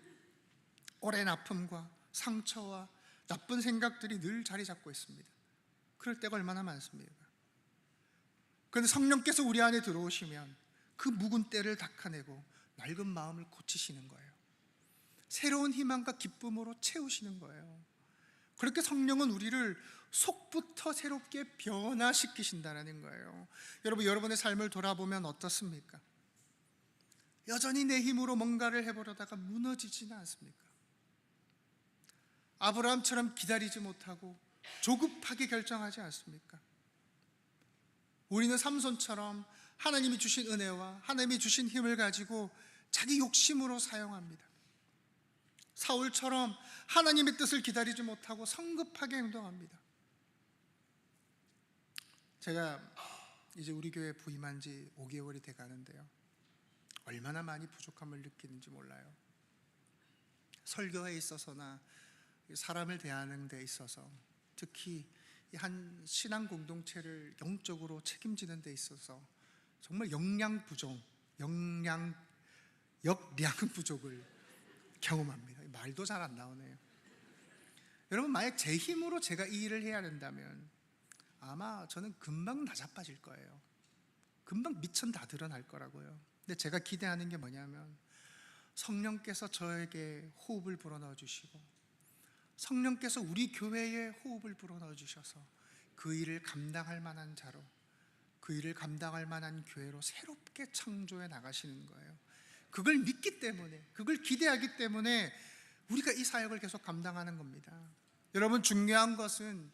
오랜 아픔과 상처와 나쁜 생각들이 늘 자리 잡고 있습니다. 그럴 때가 얼마나 많습니까? 그런데 성령께서 우리 안에 들어오시면 그 묵은 때를 닦아내고 낡은 마음을 고치시는 거예요. 새로운 희망과 기쁨으로 채우시는 거예요. 그렇게 성령은 우리를 속부터 새롭게 변화시키신다는 거예요. 여러분, 여러분의 삶을 돌아보면 어떻습니까? 여전히 내 힘으로 뭔가를 해보려다가 무너지지는 않습니까? 아브라함처럼 기다리지 못하고 조급하게 결정하지 않습니까? 우리는 삼손처럼 하나님이 주신 은혜와 하나님이 주신 힘을 가지고 자기 욕심으로 사용합니다. 사울처럼 하나님의 뜻을 기다리지 못하고 성급하게 행동합니다. 제가 이제 우리 교회에 부임한 지 5개월이 돼 가는데요, 얼마나 많이 부족함을 느끼는지 몰라요. 설교에 있어서나 사람을 대하는 데 있어서, 특히 한 신앙 공동체를 영적으로 책임지는 데 있어서 정말 역량 부족을 경험합니다. 말도 잘 안 나오네요. 여러분, 만약 제 힘으로 제가 이 일을 해야 된다면 아마 저는 금방 나자빠질 거예요. 금방 미천 다 드러날 거라고요. 근데 제가 기대하는 게 뭐냐면 성령께서 저에게 호흡을 불어넣어 주시고 성령께서 우리 교회에 호흡을 불어넣어 주셔서 그 일을 감당할 만한 자로, 그 일을 감당할 만한 교회로 새롭게 창조해 나가시는 거예요. 그걸 믿기 때문에, 그걸 기대하기 때문에 우리가 이 사역을 계속 감당하는 겁니다. 여러분, 중요한 것은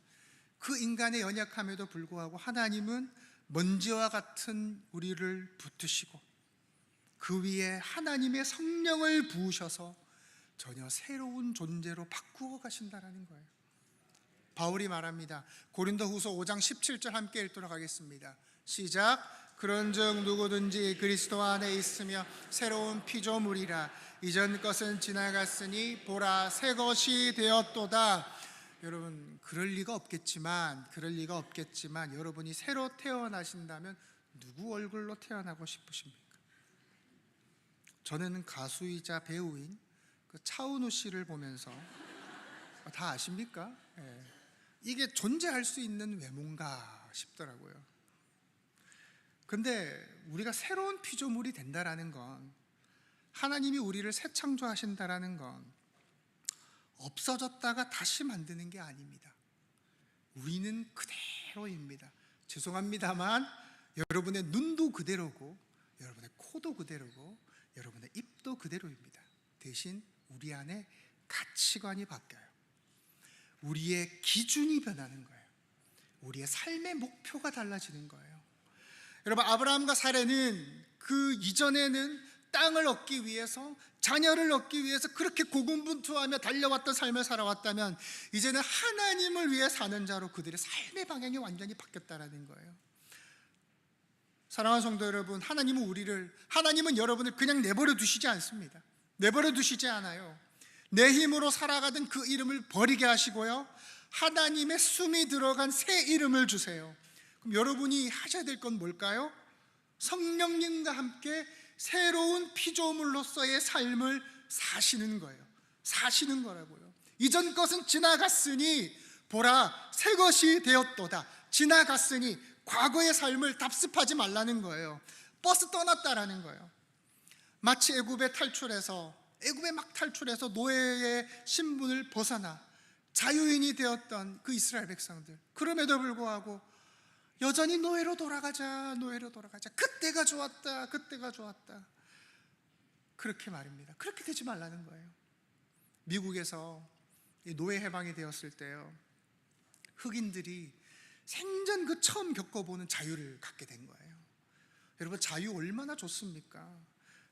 그 인간의 연약함에도 불구하고 하나님은 먼지와 같은 우리를 붙으시고 그 위에 하나님의 성령을 부으셔서 전혀 새로운 존재로 바꾸어 가신다는 거예요. 바울이 말합니다. 고린도후서 5장 17절 함께 읽도록 하겠습니다. 시작. 그런즉 누구든지 그리스도 안에 있으며 새로운 피조물이라, 이전 것은 지나갔으니 보라 새 것이 되었도다. 여러분, 그럴 리가 없겠지만 여러분이 새로 태어나신다면 누구 얼굴로 태어나고 싶으십니까? 저는 가수이자 배우인 그 차은우 씨를 보면서, 다 아십니까? 예. 이게 존재할 수 있는 외모인가 싶더라고요. 근데 우리가 새로운 피조물이 된다라는 건, 하나님이 우리를 새 창조하신다라는 건 없어졌다가 다시 만드는 게 아닙니다. 우리는 그대로입니다. 죄송합니다만 여러분의 눈도 그대로고 여러분의 코도 그대로고 여러분의 입도 그대로입니다. 대신 우리 안에 가치관이 바뀌어요. 우리의 기준이 변하는 거예요. 우리의 삶의 목표가 달라지는 거예요. 여러분, 아브라함과 사례는 그 이전에는 땅을 얻기 위해서, 자녀를 얻기 위해서 그렇게 고군분투하며 달려왔던 삶을 살아왔다면 이제는 하나님을 위해 사는 자로 그들의 삶의 방향이 완전히 바뀌었다는 거예요. 사랑하는 성도 여러분, 하나님은 여러분을 그냥 내버려 두시지 않습니다. 내버려 두시지 않아요. 내 힘으로 살아가던 그 이름을 버리게 하시고요, 하나님의 숨이 들어간 새 이름을 주세요. 그럼 여러분이 하셔야 될 건 뭘까요? 성령님과 함께 새로운 피조물로서의 삶을 사시는 거예요. 사시는 거라고요. 이전 것은 지나갔으니 보라 새 것이 되었도다. 지나갔으니 과거의 삶을 답습하지 말라는 거예요. 버스 떠났다라는 거예요. 마치 애굽에 막 탈출해서 노예의 신분을 벗어나 자유인이 되었던 그 이스라엘 백성들, 그럼에도 불구하고 여전히 노예로 돌아가자. 그때가 좋았다. 그렇게 말입니다. 그렇게 되지 말라는 거예요. 미국에서 노예 해방이 되었을 때요, 흑인들이 생전 그 처음 겪어보는 자유를 갖게 된 거예요. 여러분, 자유 얼마나 좋습니까?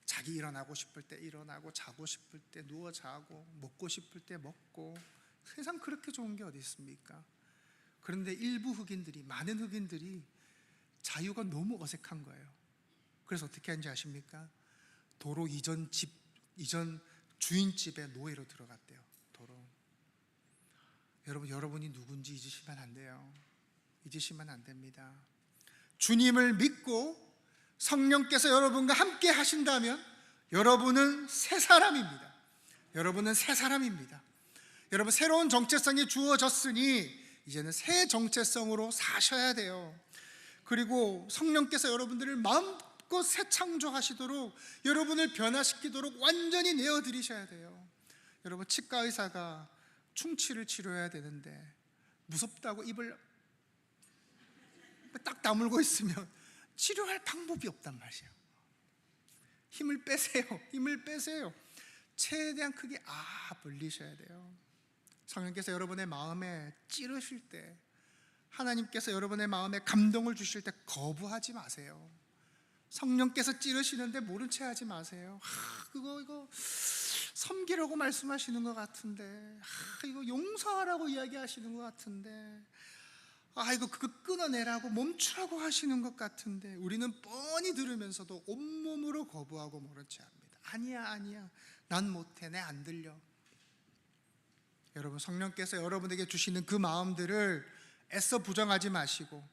자기 일어나고 싶을 때 일어나고, 자고 싶을 때 누워 자고, 먹고 싶을 때 먹고, 세상 그렇게 좋은 게 어디 있습니까? 그런데 많은 흑인들이 자유가 너무 어색한 거예요. 그래서 어떻게 하는지 아십니까? 도로 이전 주인집에 노예로 들어갔대요. 도로. 여러분이 누군지 잊으시면 안 돼요. 잊으시면 안 됩니다. 주님을 믿고 성령께서 여러분과 함께 하신다면 여러분은 새 사람입니다. 여러분 새로운 정체성이 주어졌으니 이제는 새 정체성으로 사셔야 돼요. 그리고 성령께서 여러분들을 마음껏 새 창조하시도록, 여러분을 변화시키도록 완전히 내어드리셔야 돼요. 여러분, 치과 의사가 충치를 치료해야 되는데 무섭다고 입을 딱 다물고 있으면 치료할 방법이 없단 말이에요. 힘을 빼세요. 최대한 크게 벌리셔야 돼요. 성령께서 여러분의 마음에 찌르실 때, 하나님께서 여러분의 마음에 감동을 주실 때 거부하지 마세요. 성령께서 찌르시는데 모른 채 하지 마세요. 이거 섬기라고 말씀하시는 것 같은데, 이거 용서하라고 이야기하시는 것 같은데, 이거 그거 끊어내라고, 멈추라고 하시는 것 같은데, 우리는 뻔히 들으면서도 온몸으로 거부하고 모른 채 합니다. 아니야, 난 못해, 내 안 들려. 여러분, 성령께서 여러분에게 주시는 그 마음들을 애써 부정하지 마시고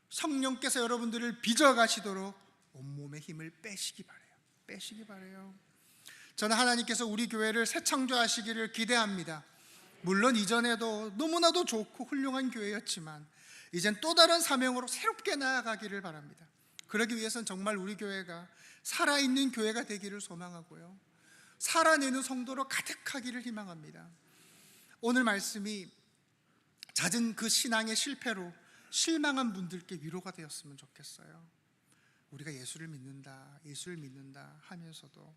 성령께서 여러분들을 빚어가시도록 온몸의 힘을 빼시기 바라요. 저는 하나님께서 우리 교회를 새 창조하시기를 기대합니다. 물론 이전에도 너무나도 좋고 훌륭한 교회였지만 이젠 또 다른 사명으로 새롭게 나아가기를 바랍니다. 그러기 위해서는 정말 우리 교회가 살아있는 교회가 되기를 소망하고요, 살아내는 성도로 가득하기를 희망합니다. 오늘 말씀이 잦은 그 신앙의 실패로 실망한 분들께 위로가 되었으면 좋겠어요. 우리가 예수를 믿는다 하면서도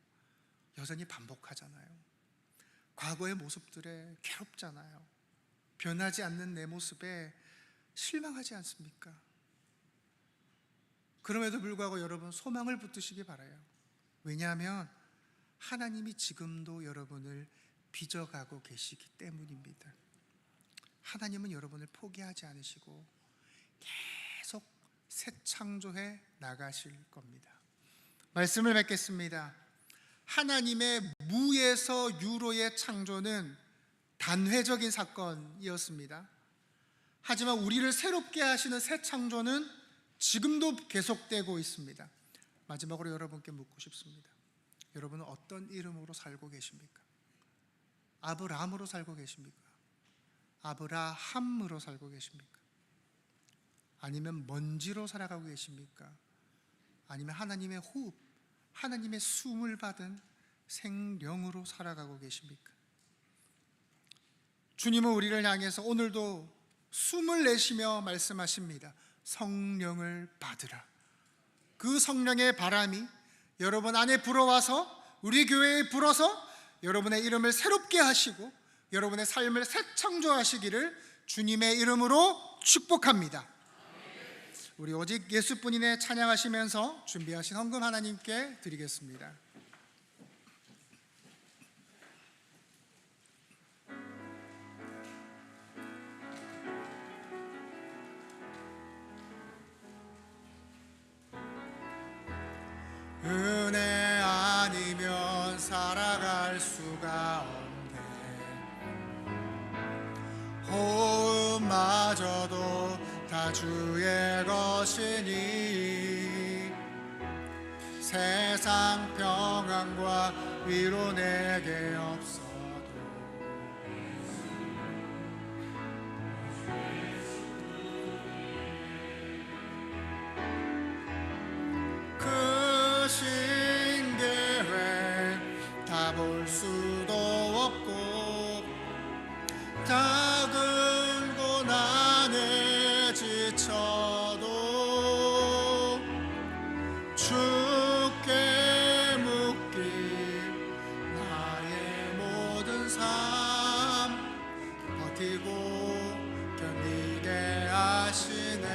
여전히 반복하잖아요. 과거의 모습들에 괴롭잖아요. 변하지 않는 내 모습에 실망하지 않습니까? 그럼에도 불구하고 여러분, 소망을 붙드시기 바라요. 왜냐하면 하나님이 지금도 여러분을 빚어가고 계시기 때문입니다. 하나님은 여러분을 포기하지 않으시고 계속 새 창조해 나가실 겁니다. 말씀을 맺겠습니다. 하나님의 무에서 유로의 창조는 단회적인 사건이었습니다. 하지만 우리를 새롭게 하시는 새 창조는 지금도 계속되고 있습니다. 마지막으로 여러분께 묻고 싶습니다. 여러분은 어떤 이름으로 살고 계십니까? 아브라함으로 살고 계십니까? 아브라함으로 살고 계십니까? 아니면 먼지로 살아가고 계십니까? 아니면 하나님의 호흡, 하나님의 숨을 받은 생명으로 살아가고 계십니까? 주님은 우리를 향해서 오늘도 숨을 내쉬며 말씀하십니다. 성령을 받으라. 그 성령의 바람이 여러분 안에 불어와서, 우리 교회에 불어서 여러분의 이름을 새롭게 하시고 여러분의 삶을 새 창조하시기를 주님의 이름으로 축복합니다. 우리 오직 예수뿐이네 찬양하시면서 준비하신 헌금 하나님께 드리겠습니다. 은혜 아니면 살아갈 수가 없네. 호흡마저도 다 주의 것 것이니 세상 평안과 위로 내게 없어도 그 신계획 다 볼 수도 없고 작은 고난에 지쳐도 주께 묻기 나의 모든 삶 버티고 견디게 하시네.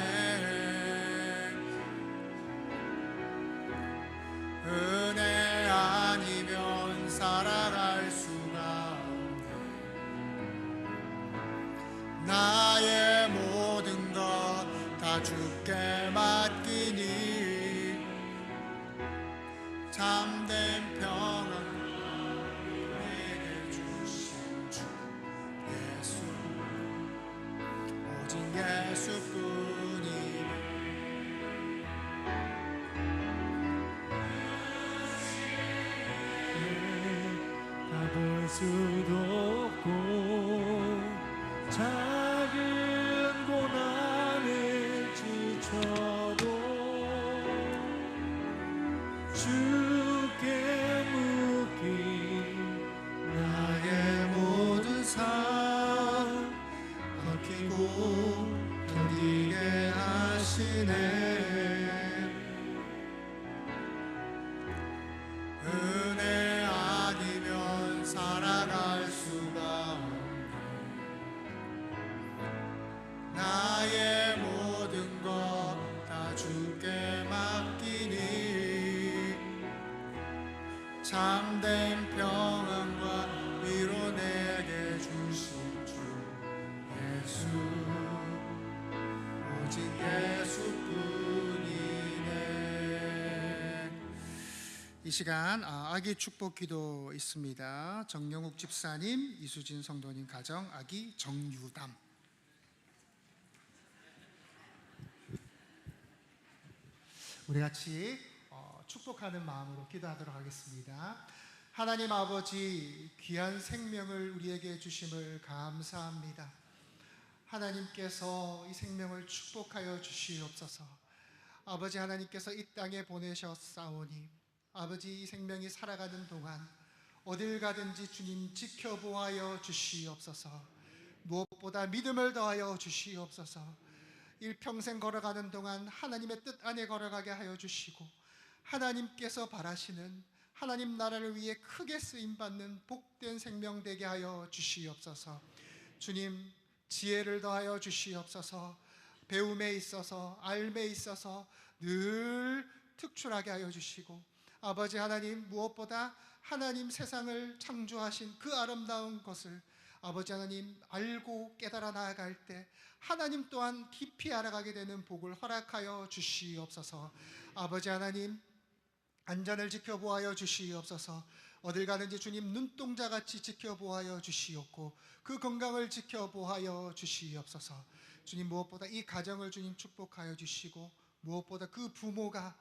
은혜 아니면 살아갈 수가 없네. 나의 모든 것 다 주께 맡기니 참된 평안 내게 주신 주 예수 오직 예수뿐이네. 다 볼 수도 없고 작은 고난에 지쳐도 주께 묻기 나의 모든 삶 버티고 견디게 하시네. 은혜 아니면 살아갈 수가 없네. 나의 모든 것 다 주께 맡기니 참된 평안과 위로 내게 주신 주 예수 오직 예수뿐이네. 이 시간 아기 축복 기도 있습니다. 정영욱 집사님, 이수진 성도님 가정 아기 정유담. 우리 같이 축복하는 마음으로 기도하도록 하겠습니다. 하나님 아버지, 귀한 생명을 우리에게 주심을 감사합니다. 하나님께서 이 생명을 축복하여 주시옵소서. 아버지, 하나님께서 이 땅에 보내셨사오니 아버지, 이 생명이 살아가는 동안 어딜 가든지 주님 지켜보아여 주시옵소서. 무엇보다 믿음을 더하여 주시옵소서. 일평생 걸어가는 동안 하나님의 뜻 안에 걸어가게 하여 주시고 하나님께서 바라시는 하나님 나라를 위해 크게 쓰임받는 복된 생명 되게 하여 주시옵소서. 주님, 지혜를 더하여 주시옵소서. 배움에 있어서 알매 있어서 늘 특출하게 하여 주시고 아버지 하나님, 무엇보다 하나님 세상을 창조하신 그 아름다운 것을 아버지 하나님 알고 깨달아 나아갈 때 하나님 또한 깊이 알아가게 되는 복을 허락하여 주시옵소서. 아버지 하나님, 안전을 지켜보아여 주시옵소서. 어딜 가든지 주님 눈동자같이 지켜보아여 주시옵고 그 건강을 지켜보아여 주시옵소서. 주님, 무엇보다 이 가정을 주님 축복하여 주시고 무엇보다 그 부모가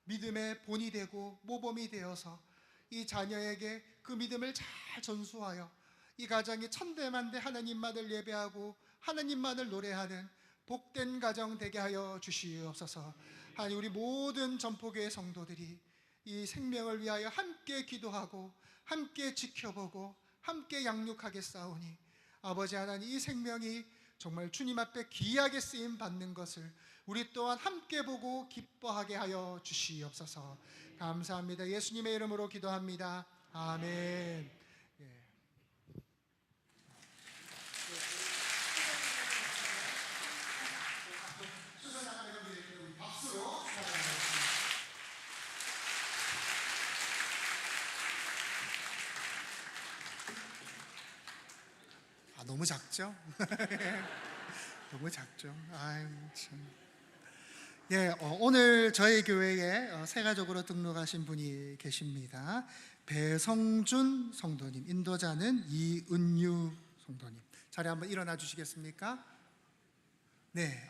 믿음의 본이 되고 모범이 되어서 이 자녀에게 그 믿음을 잘 전수하여 이 가정이 천대만대 하나님만을 예배하고 하나님만을 노래하는 복된 가정 되게 하여 주시옵소서. 하나님, 우리 모든 전포교회 성도들이 이 생명을 위하여 함께 기도하고 함께 지켜보고 함께 양육하겠사오니 아버지 하나님, 이 생명이 정말 주님 앞에 귀하게 쓰임 받는 것을 우리 또한 함께 보고 기뻐하게 하여 주시옵소서. 감사합니다. 예수님의 이름으로 기도합니다. 아멘. 너무 작죠? 너무 작죠? 아유, 참. 오늘 저희 교회에 새가족으로 등록하신 분이 계십니다. 배성준 성도님, 인도자는 이은유 성도님. 자리 한번 일어나 주시겠습니까? 네,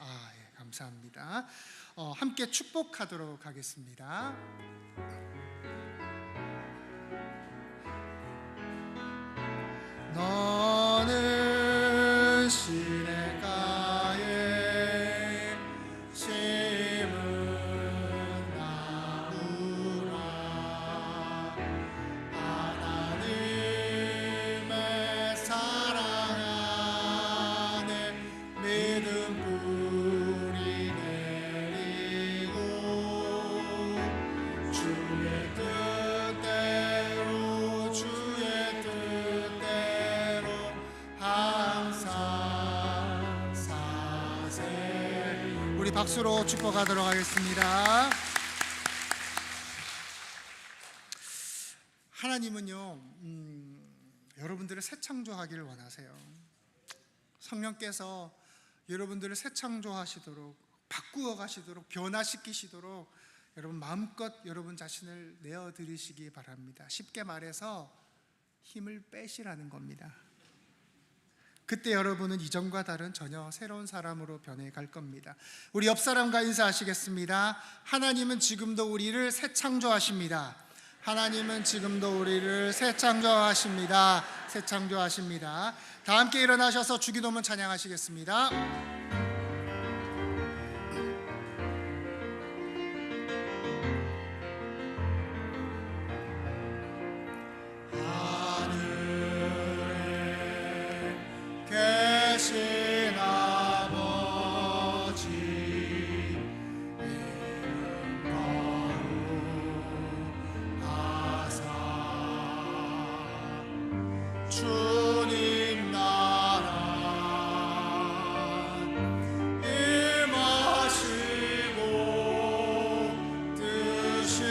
감사합니다. 함께 축복하도록 하겠습니다. 너는 시냇가에 심은 나무라 하나님의 사랑 안에 믿음 뿌리 내리고 주의 뜻대로 주의 뜻대로 항상 사세. 우리 박수로 축복하도록 하겠습니다. 하나님은요, 여러분들을 새 창조하기를 원하세요. 성령께서 여러분들을 새 창조하시도록, 바꾸어 가시도록, 변화시키시도록 여러분 마음껏 여러분 자신을 내어드리시기 바랍니다. 쉽게 말해서 힘을 빼시라는 겁니다. 그때 여러분은 이전과 다른 전혀 새로운 사람으로 변해갈 겁니다. 우리 옆 사람과 인사하시겠습니다. 하나님은 지금도 우리를 새 창조하십니다. 하나님은 지금도 우리를 새 창조하십니다. 새 창조하십니다. 다 함께 일어나셔서 주기도문 찬양하시겠습니다. 하늘에 계신 아버지 이름 거룩하사 주님 나라 임하시고 뜻이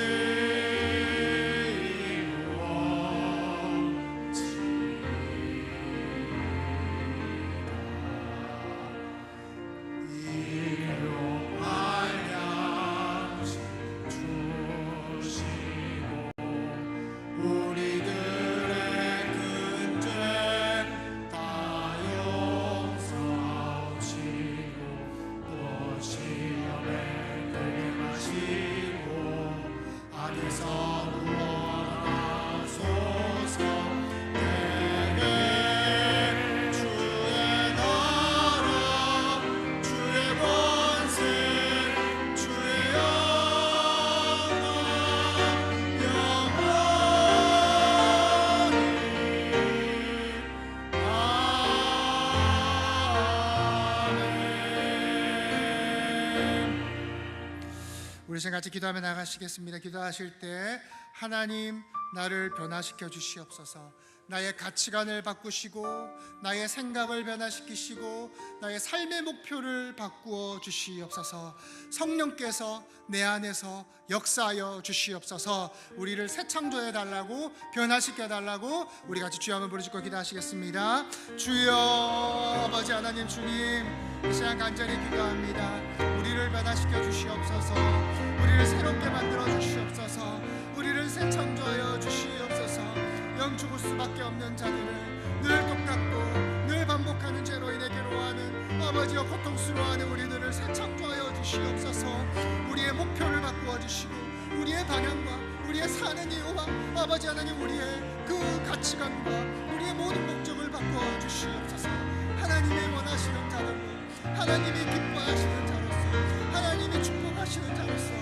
우리 같이 기도하며 나가시겠습니다. 기도하실 때 하나님 나를 변화시켜 주시옵소서. 나의 가치관을 바꾸시고 나의 생각을 변화시키시고 나의 삶의 목표를 바꾸어 주시옵소서. 성령께서 내 안에서 역사하여 주시옵소서. 우리를 새 창조해 달라고, 변화시켜 달라고 우리 같이 주여 한번 부르짖고 기도하시겠습니다. 주여 아버지 하나님, 주님 이 시간 간절히 기도합니다. 우리를 변화시켜 주시옵소서. 우리를 새롭게 만들어 주시옵소서. 우리를 새 창조하여 주시옵소서. 영 죽을 수밖에 없는 자들을 늘 똑같고 늘 반복하는 죄로 인해 괴로워하는 아버지여 고통스러워하는 우리들을 새 창조하여 주시옵소서. 우리의 목표를 바꾸어 주시고 우리의 방향과 우리의 사는 이유와 아버지 하나님 우리의 그 가치관과 우리의 모든 목적을 바꾸어 주시옵소서. 하나님이 원하시는 자들로, 하나님이 기뻐하시는 자로서, 하나님이 축복하시는 자로서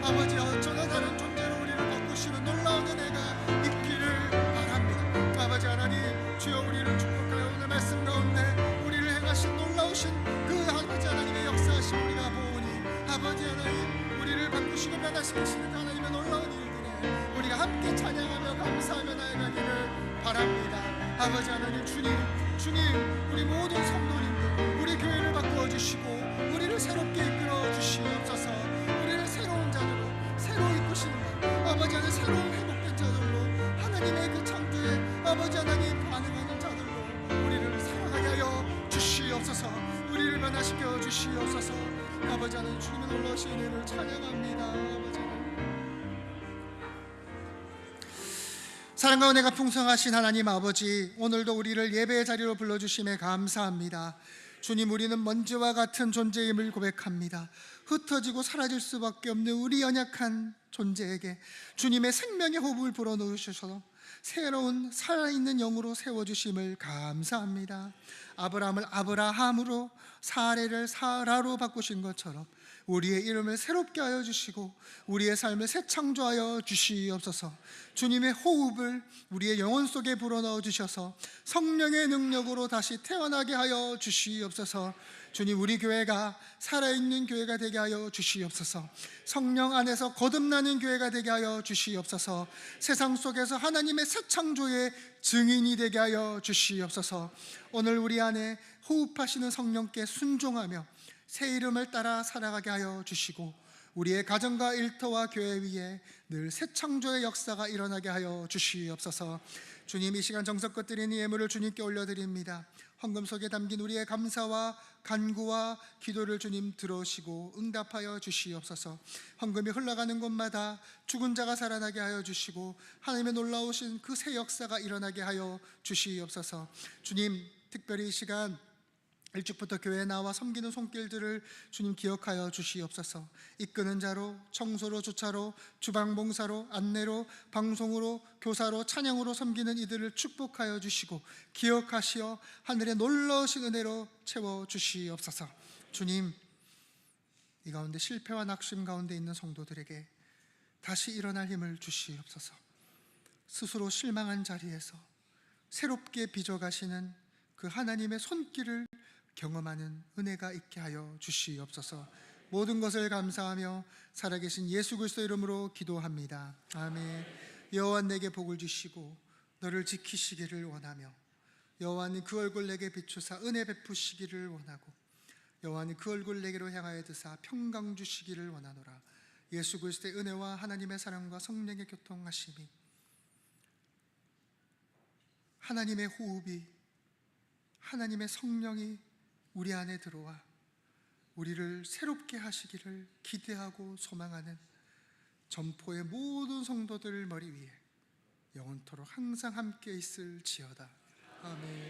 아버지 전혀 다른 존재로 우리를 바꾸시는 놀라운 은혜가 있기를 바랍니다. 아버지 하나님 주여 우리를 축복하여 오늘 말씀 가운데 우리를 행하신 놀라우신 그 아버지 하나님의 역사하심 우리가 보오니 아버지 하나님 우리를 바꾸시고 변화시키시는 하나님의 놀라운 일들에 우리가 함께 찬양하며 감사하며 나아가기를 바랍니다. 아버지 하나님 주님 우리 모든 성도님들 우리 교회를 바꾸어 주시고 우리를 새롭게 이끌어 주시옵소서. 우리를 새로운 자들로 새로 이끄시는 것 아버지 하나님 새로운 회복된 자들로 하나님의 그 창조에 아버지 하나님 반응하는 자들로 우리를 살아가게 하여 주시옵소서. 우리를 변화시켜 주시옵소서. 아버지 하나님 주님의 놀라우신 은혜를 찬양합니다. 아버지 하나님 사랑과 은혜가 풍성하신 하나님 아버지, 오늘도 우리를 예배의 자리로 불러주심에 감사합니다. 주님, 우리는 먼지와 같은 존재임을 고백합니다. 흩어지고 사라질 수밖에 없는 우리 연약한 존재에게 주님의 생명의 호흡을 불어넣으셔서 새로운 살아있는 영으로 세워주심을 감사합니다. 아브라함을 아브라함으로, 사레를 사라로 바꾸신 것처럼 우리의 이름을 새롭게 하여 주시고 우리의 삶을 새 창조하여 주시옵소서. 주님의 호흡을 우리의 영혼 속에 불어넣어 주셔서 성령의 능력으로 다시 태어나게 하여 주시옵소서. 주님, 우리 교회가 살아있는 교회가 되게 하여 주시옵소서. 성령 안에서 거듭나는 교회가 되게 하여 주시옵소서. 세상 속에서 하나님의 새 창조의 증인이 되게 하여 주시옵소서. 오늘 우리 안에 호흡하시는 성령께 순종하며 새 이름을 따라 살아가게 하여 주시고 우리의 가정과 일터와 교회 위에 늘 새 창조의 역사가 일어나게 하여 주시옵소서. 주님, 이 시간 정성껏 드리는 예물을 주님께 올려드립니다. 헌금 속에 담긴 우리의 감사와 간구와 기도를 주님 들으시고 응답하여 주시옵소서. 헌금이 흘러가는 곳마다 죽은 자가 살아나게 하여 주시고 하나님의 놀라우신 그 새 역사가 일어나게 하여 주시옵소서. 주님, 특별히 이 시간 일찍부터 교회에 나와 섬기는 손길들을 주님 기억하여 주시옵소서. 이끄는 자로, 청소로, 주차로, 주방봉사로, 안내로, 방송으로, 교사로, 찬양으로 섬기는 이들을 축복하여 주시고 기억하시어 하늘의 놀라우신 은혜로 채워 주시옵소서. 주님, 이 가운데 실패와 낙심 가운데 있는 성도들에게 다시 일어날 힘을 주시옵소서. 스스로 실망한 자리에서 새롭게 빚어가시는 그 하나님의 손길을 경험하는 은혜가 있게 하여 주시옵소서. 모든 것을 감사하며 살아계신 예수 그리스도 이름으로 기도합니다. 아멘. 여호와 내게 복을 주시고 너를 지키시기를 원하며 여호와는 그 얼굴 내게 비추사 은혜 베푸시기를 원하고 여호와는 그 얼굴 내게로 향하여 드사 평강 주시기를 원하노라. 예수 그리스도의 은혜와 하나님의 사랑과 성령의 교통하심이, 하나님의 호흡이, 하나님의 성령이 우리 안에 들어와 우리를 새롭게 하시기를 기대하고 소망하는 점포의 모든 성도들 머리 위에 영원토록 항상 함께 있을지어다. 아멘.